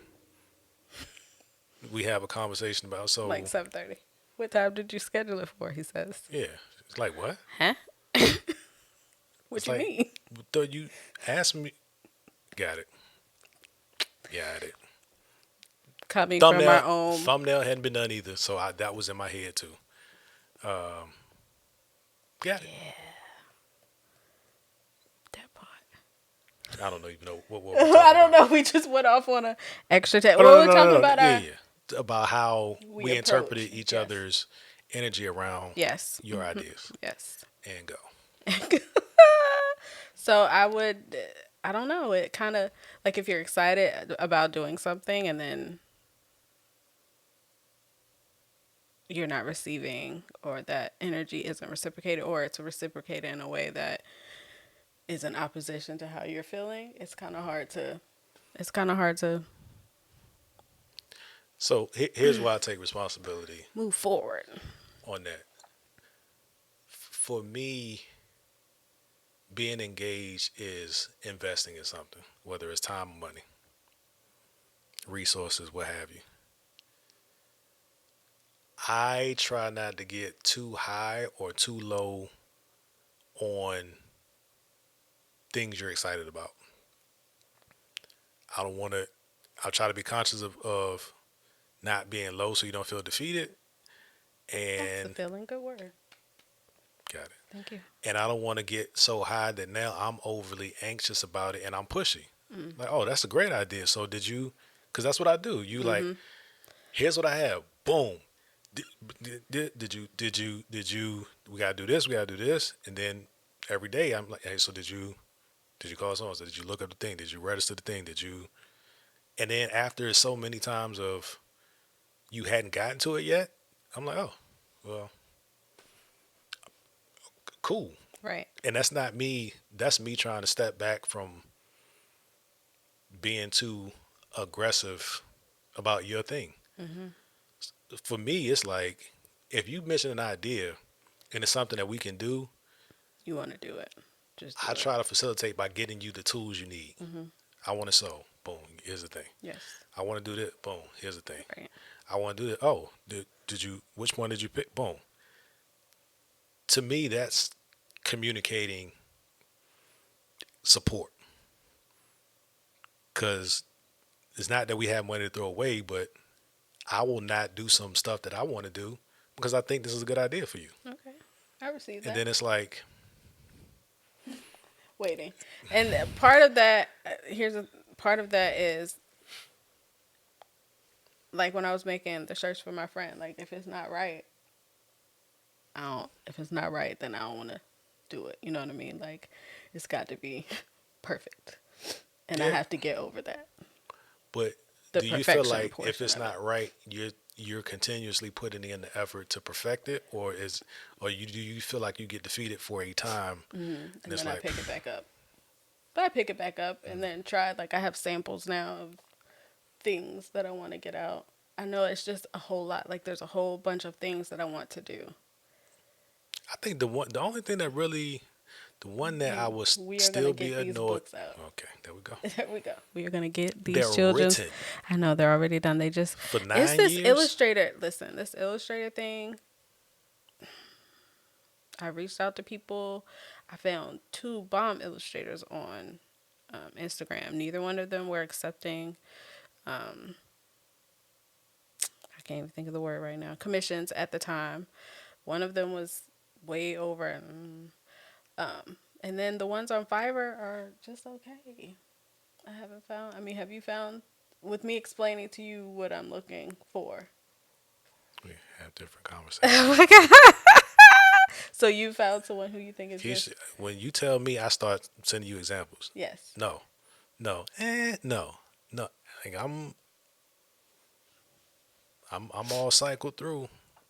we have a conversation about Like so 7:30. What time did you schedule it for? He says. yeah. It's like what? Huh? What It's you like mean? though you asked me. Got it. Got it. Coming from Thumbnail our own. thumbnail hadn't been done either, so that was in my head too. Got it. Yeah, that part. I don't even know what we're I talking don't about. know. We just went off on a extra. Oh What no were no we no talking no, no. about? Yeah yeah. About how We we approach. interpreted each Yes. other's energy around Yes. your ideas Yes. and go. So I would. I don't know. It kind of like if you're excited about doing something and then you're not receiving or that energy isn't reciprocated or it's reciprocated in a way that is in opposition to how you're feeling, it's kind of hard to. It's kind of hard to So here's why I take responsibility move forward. on that. For me, being engaged is investing in something, whether it's time or money, resources, what have you. I try not to get too high or too low on things you're excited about. I don't want to. I try to be conscious of not being low so you don't feel defeated. That's a And feeling good word. got it. Thank you. And I don't want to get so high that now I'm overly anxious about it and I'm pushy. Like, oh, that's a great idea. So did you? Because that's what I do. You like, here's what I have. Boom. Did you? We gotta do this. We gotta do this. And then every day I'm like, hey, so did you? Did you call someone? Did you look up the thing? Did you register the thing? Did you? And then after so many times of you hadn't gotten to it yet, I'm like, oh, well, cool. Right. And that's not me. That's me trying to step back from being too aggressive about your thing. For me, it's like if you mention an idea and it's something that we can do, You want to do it. Just do I it. try to facilitate by getting you the tools you need. I want to sew. Boom. Here's the thing. Yes. I want to do that. Boom. Here's the thing. Right. I want to do that. Oh, did you? Which one did you pick? Boom. To me, that's communicating support. Because it's not that we have money to throw away, but I will not do some stuff that I want to do because I think this is a good idea for you. Okay. I received And that. then it's like, Waiting. And part of that, here's a part of that is like when I was making the shirts for my friend. Like if it's not right, I don't. If it's not right, then I don't want to do it. You know what I mean? Like it's got to be perfect, and I yeah. have to get over that. But The do you feel perfection like if portion it's of not right, you're continuously putting in the effort to perfect it, or do you feel like you get defeated for a time And and it's then I like, pick it back up. But I pick it back up and then try. Like I have samples now of things that I want to get out. I know it's just a whole lot. Like there's a whole bunch of things that I want to do. I think the only thing that really The one that I And would we are gonna still be get these annoyed. books out. Okay, there we go. There we go. We are gonna get these They're children's. written I know they're already done. They just for it's 9 this years. illustrator. Listen, this illustrator thing. I reached out to people. I found two bomb illustrators on Instagram. Neither one of them were accepting. Um, I can't even think of the word right now. Commissions at the time. One of them was way over. And then the ones on Fiverr are just okay. I haven't found. I mean, have you found with me explaining to you what I'm looking for? We have different Oh conversations. my god! So you found someone who you think is You just should, when you tell me, I start sending you examples. yes. No, no, no, no. Like I'm all cycled through.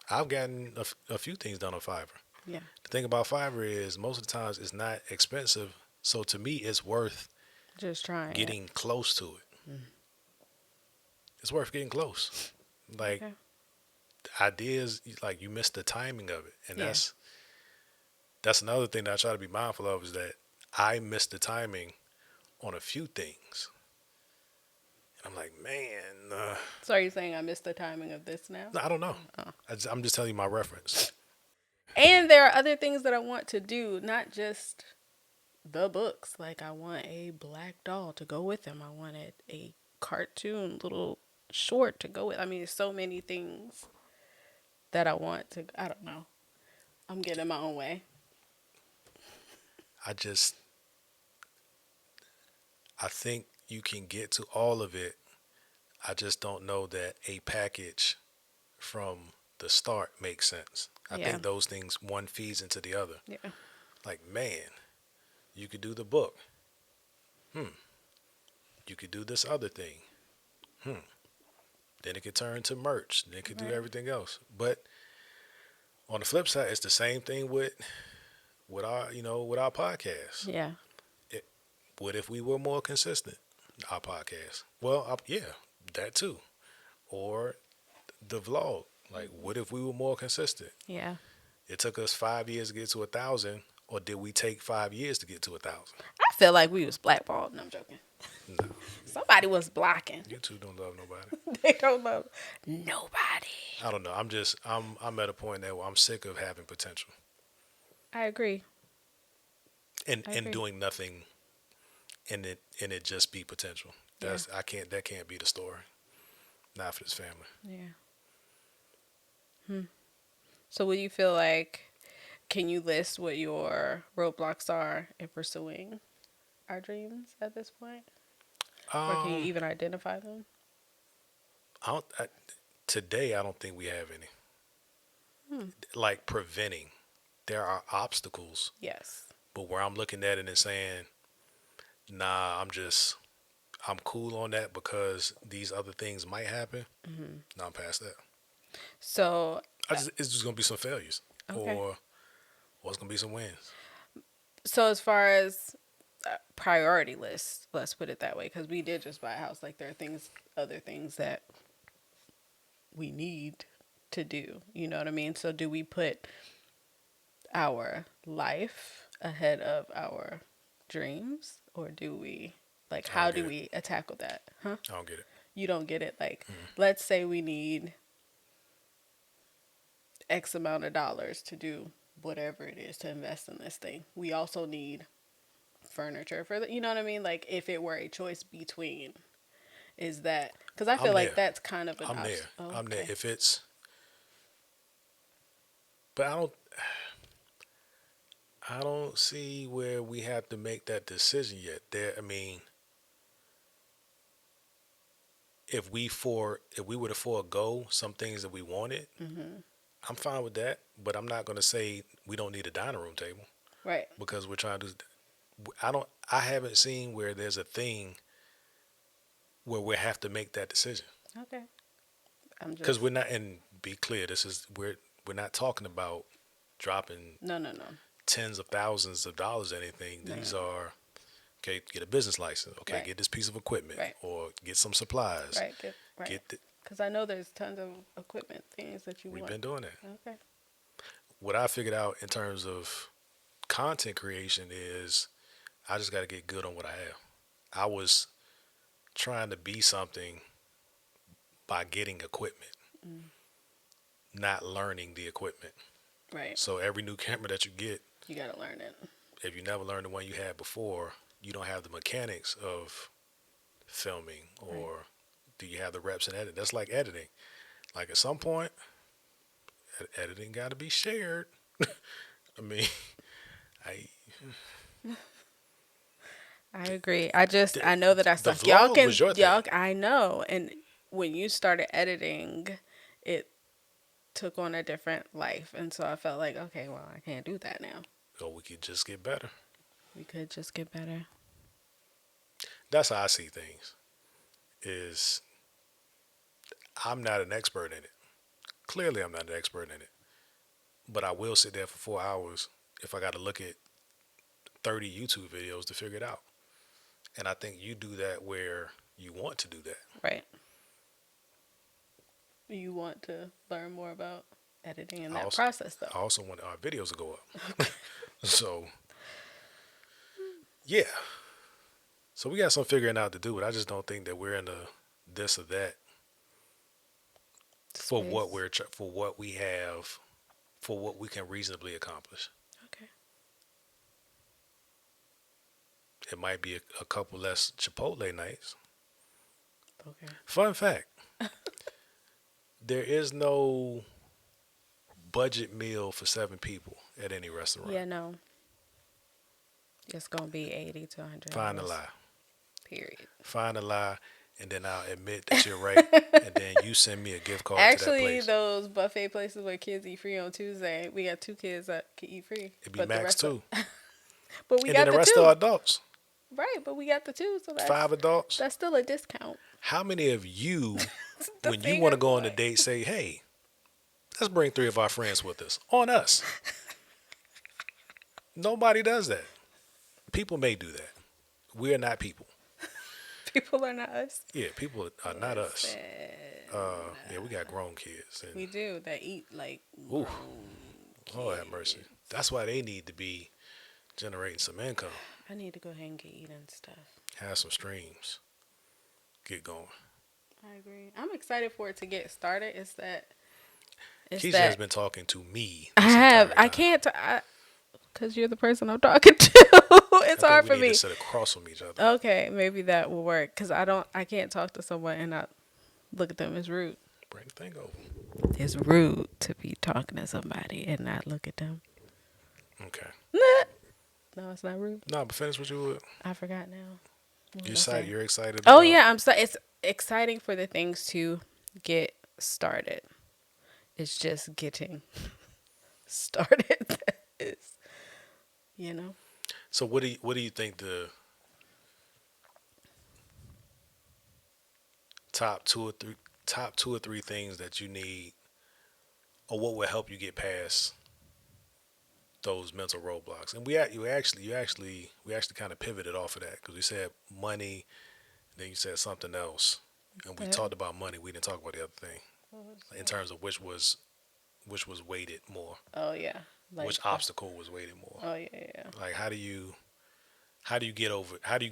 I've gotten a few things done on Fiverr. Yeah. The thing about Fiverr is most of the times it's not expensive, so to me it's worth Just trying it. getting close to it. It's worth getting close. Like Okay. ideas, like you miss the timing of it, and Yeah. that's another thing that I try to be mindful of is that I miss the timing on a few things. And I'm like, man, So are you saying I missed the timing of this now? I don't know. Oh. I'm just telling you my reference. And there are other things that I want to do, not just the books. Like I want a black doll to go with them. I wanted a cartoon little short to go with. I mean, there's so many things that I want to. I don't know. I'm getting in my own way. I just, I think you can get to all of it. I just don't know that a package from the start makes sense. I Yeah. think those things, one feeds into the other. Yeah. Like, man, you could do the book. You could do this other thing. Then it could turn to merch. Then it could do Right. everything else. But on the flip side, it's the same thing with our with our podcast. Yeah. It, what if we were more consistent? Our podcast. Well, yeah, that too. Or the vlog. Like, what if we were more consistent? Yeah. It took us 5 years to get to 1,000, or did we take 5 years to get to 1,000? I feel like we was blackballed. No, I'm joking. No, Somebody was blocking. you two don't love nobody. They don't love nobody. I don't know. I'm at a point now where I'm sick of having potential I agree. and I and agree. doing nothing, and it just be potential. Yeah. That can't be the story. Not for this family. Yeah. So, would you feel like, can you list what your roadblocks are in pursuing our dreams at this point? Or can you Um, even identify them? I don't. Today, I don't think we have any. Like preventing, there are obstacles, Yes. but where I'm looking at it and saying, nah, I'm cool on that because these other things might happen. No, I'm past that. So, It's just gonna be some failures, okay. or it's gonna be some wins. So, as far as priority list, let's put it that way, because we did just buy a house. Like, there are other things that we need to do. You know what I mean? So, do we put our life ahead of our dreams, or do we like I don't how get do it. we tackle that? Huh? I don't get it. You don't get it. Like, let's say we need X amount of dollars to do whatever it is to invest in this thing. We also need furniture for the, you know what I mean? Like, if it were a choice between, is that because I feel I'm like there. that's kind of an I'm there. option. Oh, I'm there. okay. If it's, but I don't see where we have to make that decision yet. I mean, if we were to forego some things that we wanted, I'm fine with that. But I'm not going to say we don't need a dining room table Right. because we're trying to. I haven't seen where there's a thing where we have to make that decision Okay. I'm because just we're not. And be clear, we're not talking about dropping no. tens of thousands of dollars or anything. No, These no. are okay. Get a business license. Okay, Right. get this piece of equipment Right. or get some supplies. Right. Good. Right. Get. Because I know there's tons of equipment things that you We've want. been doing that. Okay. What I figured out in terms of content creation is I just got to get good on what I have. I was trying to be something by getting equipment, Mm, not learning the equipment. right. So every new camera that you get, You gotta learn it. if you never learned the one you had before, you don't have the mechanics of filming, Right. or do you have the reps and edit? That's like editing. Like at some point, editing got to be shared. I mean, I I agree. I the, know that I the suck. vlog was your thing. I know. And when you started editing, it took on a different life. And so I felt like, okay, well, I can't do that now. So we could just get better. We could just get better. That's how I see things. Is I'm not an expert in it. Clearly, I'm not an expert in it. But I will sit there for 4 hours if I got to look at 30 YouTube videos to figure it out. And I think you do that where you want to do that. Right. You want to learn more about editing in I that also, process, though. I also want our videos to go up. So, yeah. So we got some figuring out to do, but I just don't think that we're in the this or that for what Space. for what we have, for what we can reasonably accomplish. Okay. It might be a couple less Chipotle nights. Okay. Fun fact: there is no budget meal for 7 people at any restaurant. Yeah, no. It's going to be 80 to Find a $100. lie. Period. Find a lie, and then I'll admit that you're right, and then you send me a gift card to that Actually, place. those buffet places where kids eat free on Tuesday, we got 2 kids that can eat free. It'd be But the max rest of, two, but we and then got the the rest two. are adults. Right, but we got the two, so 5 adults. that's still a discount. How many of you, The when you thing want to is, go on a like, date, say, "Hey, let's bring 3 of our friends with us"? On us. Nobody does that. People may do that. We are not people. people are not us. Yeah, people are not us. Listen, Yeah, we got grown kids, we and do that eat like ooh, grown Lord have mercy. kids. That's why they need to be generating some income, I need to go ahead and get eating stuff. have some streams, get going. I agree. I'm excited for it to get started. It's Keisha has that been talking to me I this have. entire I time. can't. Because you're the person I'm talking to. I It's think hard we for need to me. sit across from each other. Okay, maybe that will work. Because I can't talk to someone and not look at them as rude. Bring the thing over. It's rude to be talking to somebody and not look at them. Okay. No, it's not rude. No, but finish what you would. I forgot now. What You was I excited? saying? You're excited Oh about. yeah, it's exciting for the things to get started. It's just getting started. That is, you know. So what do you think the top two or three things that you need, or what will help you get past those mental roadblocks? And we actually kind of pivoted off of that because we said money, then you said something else, and we That- talked about money. We didn't talk about the other thing what was in that? terms of which was weighted more, Oh yeah, like which obstacle was weighted more. oh yeah. Like how do you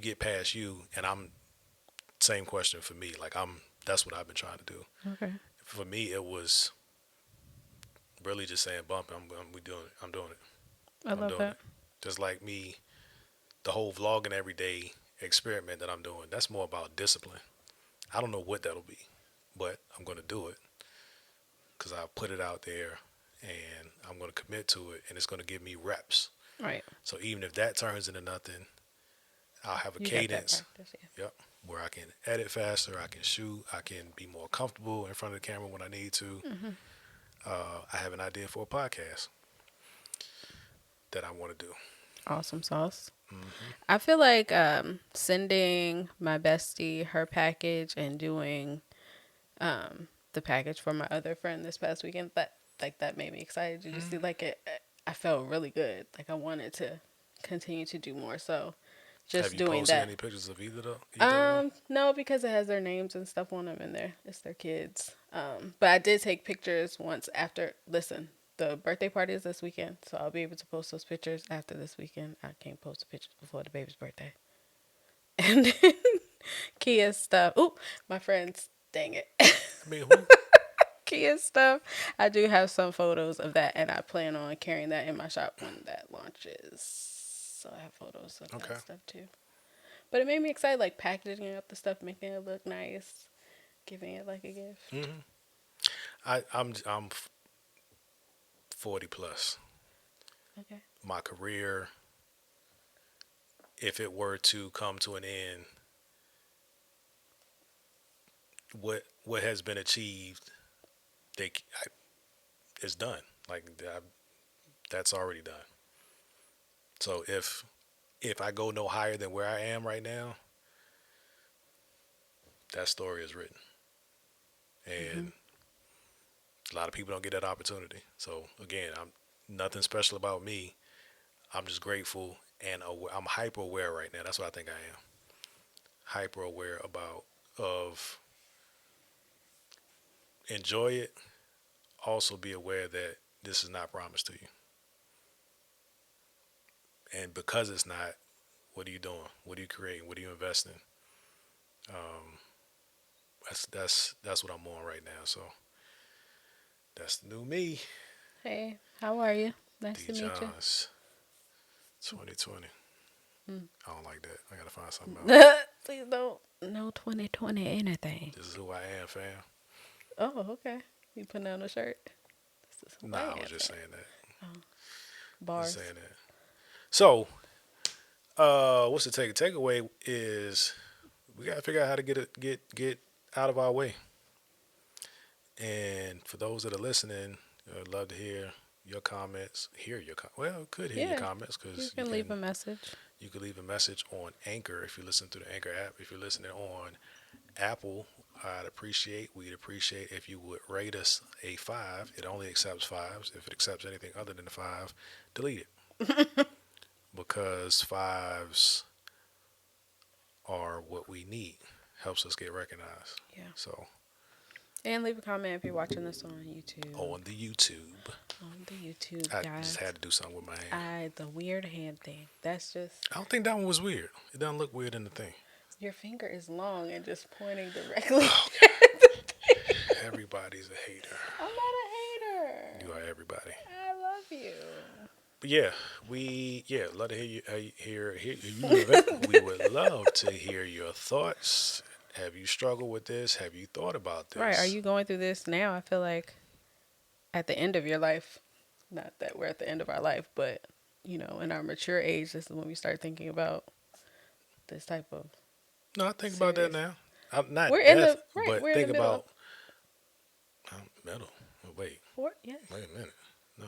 get past you? And I'm same question for me. Like that's what I've been trying to do. Okay, For me, it was really just saying, "Bump, we doing it. I'm doing it. I I'm love doing that. it." Just like me, the whole vlogging every day experiment that I'm doing. That's more about discipline. I don't know what that'll be, but I'm gonna do it because I put it out there, and I'm gonna commit to it, and it's gonna give me reps. Right, So even if that turns into nothing, I'll have a you got that cadence. practice. Yeah. Yep. Where I can edit faster, I can shoot, I can be more comfortable in front of the camera when I need to. I have an idea for a podcast that I want to do. Awesome sauce. Hmm. I feel like sending my bestie her package and doing the package for my other friend this past weekend. That made me excited. Did you see? Like it, I felt really good. Like I wanted to continue to do more. So Have just you doing posted that. any pictures of either of them? No, because it has their names and stuff on them in there. It's their kids. But I did take pictures once after. Listen, the birthday party is this weekend, so I'll be able to post those pictures after this weekend. I can't post the pictures before the baby's birthday. And then Kia stuff. Ooh, my friends. Dang it. I mean, who? Kia stuff. I do have some photos of that, and I plan on carrying that in my shop when that launches. So I have photos of Okay. that stuff too. But it made me excited, like packaging up the stuff, making it look nice, giving it like a gift. I'm 40 plus. Okay. My career, if it were to come to an end, what has been achieved, is done. Like that's already done. So if I go no higher than where I am right now, that story is written, Mm-hmm. and a lot of people don't get that opportunity. So again, I'm nothing special about me. I'm just grateful and I'm hyper aware right now. That's what I think I am. Hyper aware about of enjoy it. Also be aware that this is not promised to you, and because it's not, what are you doing? What are you creating? What are you investing? Um, that's what I'm on right now. So that's the new me, Hey, how are you? Nice D to meet you. Johns, 2020. I don't like that. I gotta find something else. Please don't. No 2020 anything. This is who I am, fam. Oh, okay. You putting on a shirt? This is who I Nah, I was am, just fam. saying that. Just Bars. saying that. So, what's the takeaway is we gotta figure out how to get out of our way. And for those that are listening, I'd love to hear your comments. Well, could hear your Yeah, comments you because can leave a message. you could leave a message on Anchor if you listen to the Anchor app. If you're listening on Apple, we'd appreciate if you would rate us a 5. It only accepts 5s. If it accepts anything other than a 5, delete it because 5s are what we need. Helps us get recognized. Yeah. So And leave a comment if you're watching this on YouTube. on the YouTube, On the YouTube, I just guys. had to do something with my hand. The weird hand thing. That's just I don't think that one was weird. It doesn't look weird in the thing. your finger is long and just pointing directly. Everybody's a hater. I'm not a hater. You are everybody. I love you. But yeah, love to we would love to hear your thoughts. Have you struggled with this? Have you thought about Right. Are this? you going through this now? I feel like at the end of your life, not that we're at the end of our life, but in our mature age, this is when we start thinking about this type of No, I think about that serious. now. I'm not We're in deaf, the right. but We're in the think middle. about metal. Wait, Yes. wait a minute. No,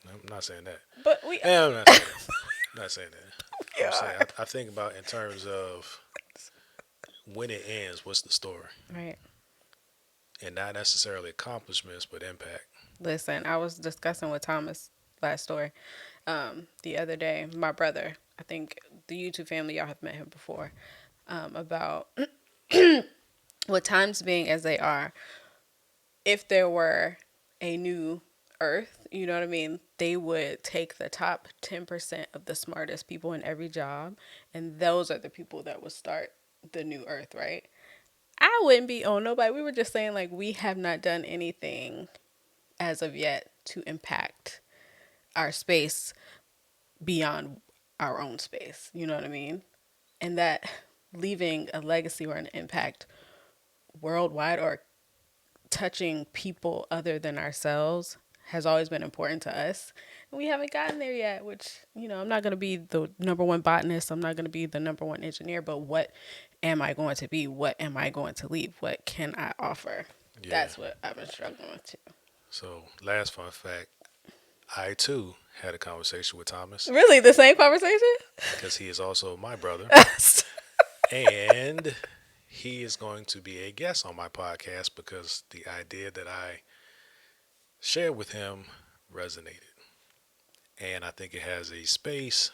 I'm not saying that. But we. I'm not saying that. I'm not saying that. We I'm saying are. I think about in terms of when it ends. What's the story? Right. And not necessarily accomplishments, but impact. Listen, I was discussing with Thomas last story the other day. My brother, I think the YouTube family, y'all have met him before, about with times being as they are, if there were a new Earth, you know what I mean? They would take the top 10% of the smartest people in every job, and those are the people that would start the new Earth, right? I wouldn't be on nobody. We were just saying, like, we have not done anything as of yet to impact our space beyond our own space. You know what I mean? And that leaving a legacy or an impact worldwide or touching people other than ourselves has always been important to us. And we haven't gotten there yet, which, I'm not going to be the number one botanist. I'm not going to be the number one engineer, but what am I going to be? What am I going to leave? What can I offer? Yeah. That's what I've been struggling with too. So, last fun fact I too had a conversation with Thomas Really? The same conversation? because he is also my brother. And he is going to be a guest on my podcast because the idea that I shared with him resonated. And I think it has a space,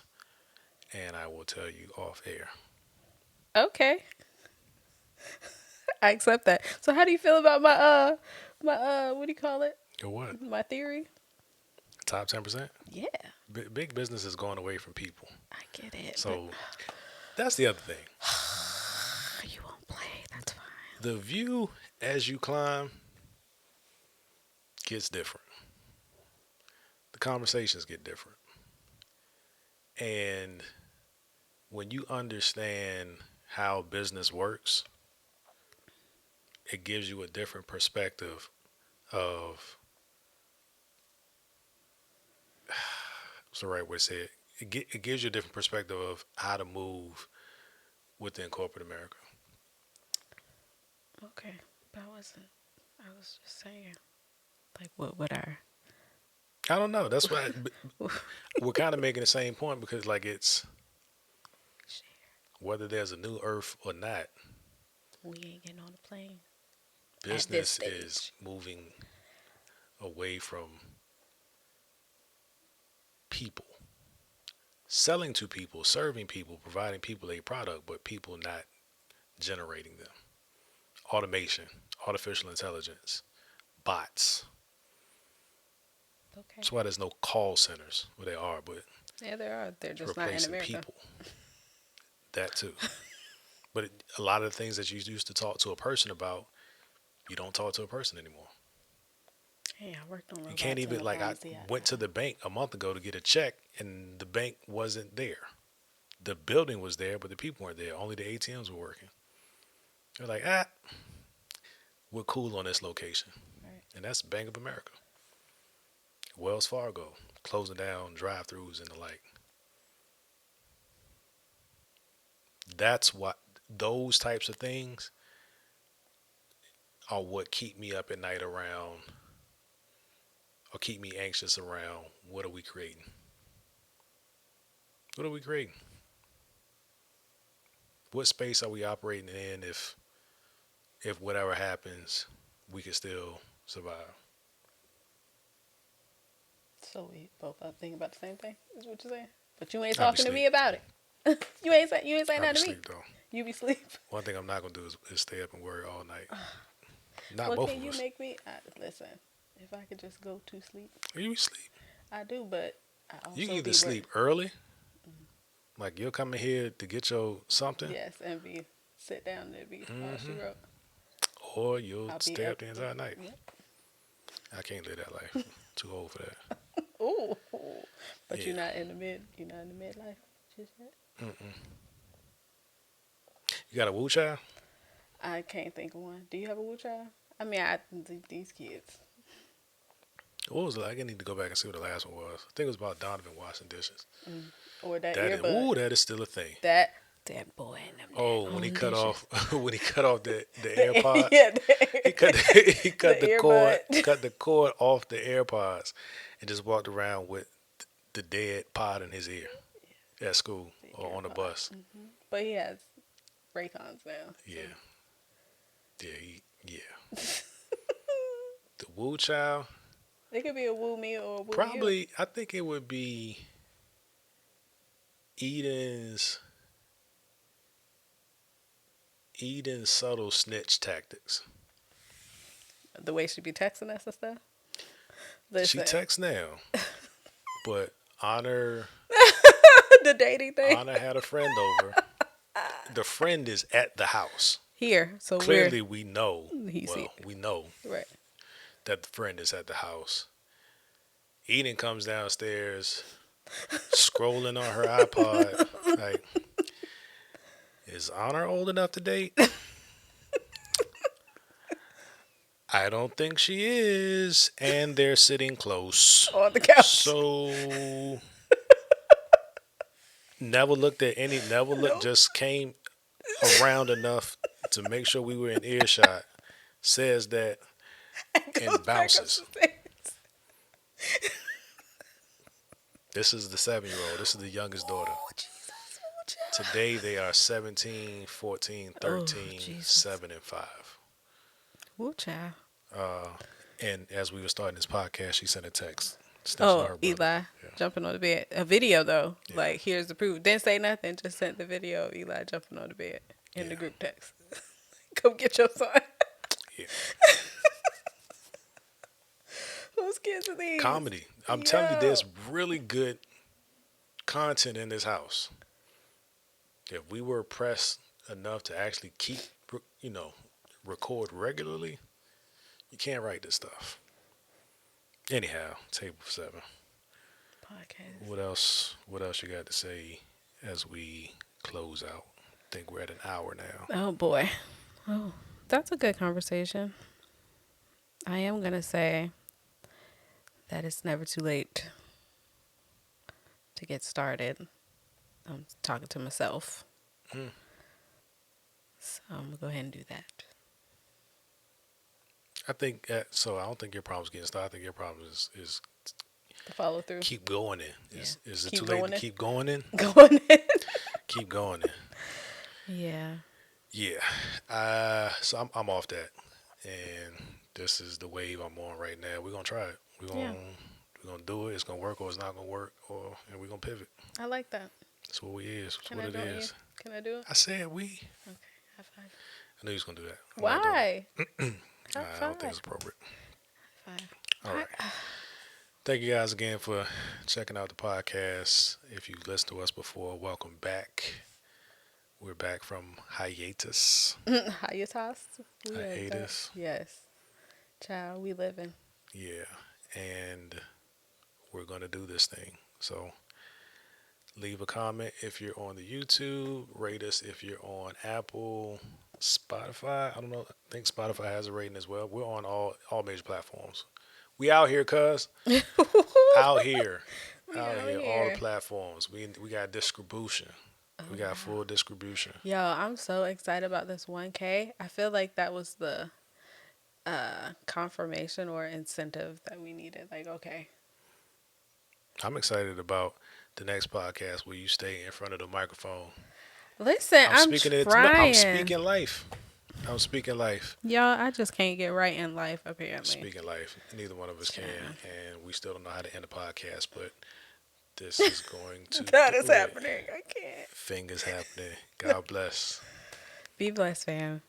and I will tell you off air. Okay. I accept that. So how do you feel about my what do you call it? Or what? My theory? Top 10%. Yeah, Big business is going away from people. I get it, but So that's the other thing. you won't play. That's fine. The view as you climb gets different. The conversations get different. And when you understand how business works, it gives you a different perspective of what's the right way to say it. It gives you a different perspective of how to move within corporate America. Okay, but I wasn't. I was just saying, like, what would our I don't know. That's why we're kind of making the same point because, like, it's whether there's a new Earth or not, we ain't getting on the plane at this business is stage. moving away from people, selling to people, serving people, providing people a product, but people not generating them. Automation, artificial intelligence, bots. Okay. That's why there's no call centers. Well, there are, but Yeah, there are. They're it's just not in replacing America. people. That too. But a lot of the things that you used to talk to a person about, you don't talk to a person anymore. Hey, I worked on You robots can't in even, the like, I pharmacy. went to the bank a month ago to get a check, and the bank wasn't there. The building was there, but the people weren't there. Only the ATMs were working. They're like, we're cool on this location. Right. And that's Bank of America. Wells Fargo, closing down drive-throughs and the like. That's what, those types of things are what keep me up at night around, or keep me anxious around, what are we creating? What are we creating? What space are we operating in if whatever happens, we can still survive? So we both are thinking about the same thing. Is what you're saying? But you ain't I'll be talking to me asleep. about it. You ain't saying I'll be nothing to me. asleep though. You be sleep. One thing I'm not gonna do is stay up and worry all night. Not Well, both can of you us. make me listen? If I could just go to sleep, You be sleep. I do. But I You can also either be sleep early, like you'll come in here to get your something, yes, and be sit down and be all she hmm wrote. or you'll I'll be stay up. up the entire night. Yep. I can't live that life. Too old for that. Ooh, but Yeah. you're not in the mid. You're not in the midlife just yet. You got a woo child? I can't think of one. Do you have a woo child? I mean, these kids. What was it like? I need to go back and see what the last one was. I think it was about Donovan washing dishes. Or that That is, earbud. ooh, that is still a thing. That boy and them Oh, when he daggone cut dishes. off when he cut off the The, AirPods, yeah, he cut he the cut the cord earbud. cut the cord off the AirPods, and just walked around with the dead pod in his ear at school The or on the earbud. bus. But he has Raycons now. So. Yeah, yeah. The woo child, It could be a woo me or a woo you. probably. I think it would be Eden's subtle snitch tactics. The way she be texting us and stuff. She Listen, texts now, but Honor the dating thing. Had a friend over. The friend is at the house. Here, so Clearly, we know. he see Well, we know right. that the friend is at the house. Eden comes downstairs, scrolling on her iPod. Like, is Honor old enough to date? I don't think she is. And they're sitting close. On the couch. So never looked at any. Never looked. Nope. Just came around enough to make sure we were in earshot. Says that and bounces. This is the 7-year-old. This is the youngest daughter. Oh, Jesus. Oh, child. Today they are 17, 14, 13, Jesus. 7, and 5. Woo child. And as we were starting this podcast, she sent a text. snitching on Oh, her brother. Eli Yeah. jumping on the bed. A video though. Yeah. Like here's the proof. Didn't say nothing. Just sent the video of Eli jumping on the bed in the Yeah. group text. Come get your son. Yeah. Whose kids are these? Comedy. I'm telling you, Yo. there's really good content in this house. If we were pressed enough to actually keep, you know, record regularly, you can't write this stuff. Anyhow, table 7. Podcast. What else? What else you got to say as we close out? I think we're at an hour now. Oh boy. Oh, that's a good conversation. I am gonna say that it's never too late to get started. I'm talking to myself, Mm. so I'm gonna go ahead and do that. I think so. I don't think your problem's getting started. I think your problem is The follow through. keep going in. Yeah. Is it too Keep late to going in. keep going in? Going in. Keep going in. Yeah. Yeah. So I'm off that, and this is the wave I'm on right now. We're gonna try it. Yeah. We're gonna do it. It's gonna work or it's not gonna work, or and we're gonna pivot. I like that. That's what we is. That's Can what I it join you? is. Can I do it? I said we. Okay. High five. I knew you was gonna do that. I'm not doing Why? it. High I don't think five. it's appropriate. High five. All right. Thank you guys again for checking out the podcast. If you listened to us before, welcome back. We're back from hiatus. Hiatus. We are done. Hiatus. Yes. Child, we living. Yeah. And we're going to do this thing. So leave a comment if you're on the YouTube. Rate us if you're on Apple, Spotify. I don't know. I think Spotify has a rating as well. We're on all major platforms. We out here, cuz. Out here. We Out out here. All here. the platforms. We got distribution. We got full distribution. Yo, I'm so excited about this 1K. I feel like that was the confirmation or incentive that we needed. Like, okay. I'm excited about the next podcast where you stay in front of the microphone. Listen, I'm speaking it. trying. I'm speaking life. I'm speaking life. Y'all, I just can't get right in life, apparently. Speaking life. Neither one of us can, Yeah. and we still don't know how to end a podcast. But this is going to. That is do it. happening. I can't. Fingers happening. God bless. Be blessed, fam.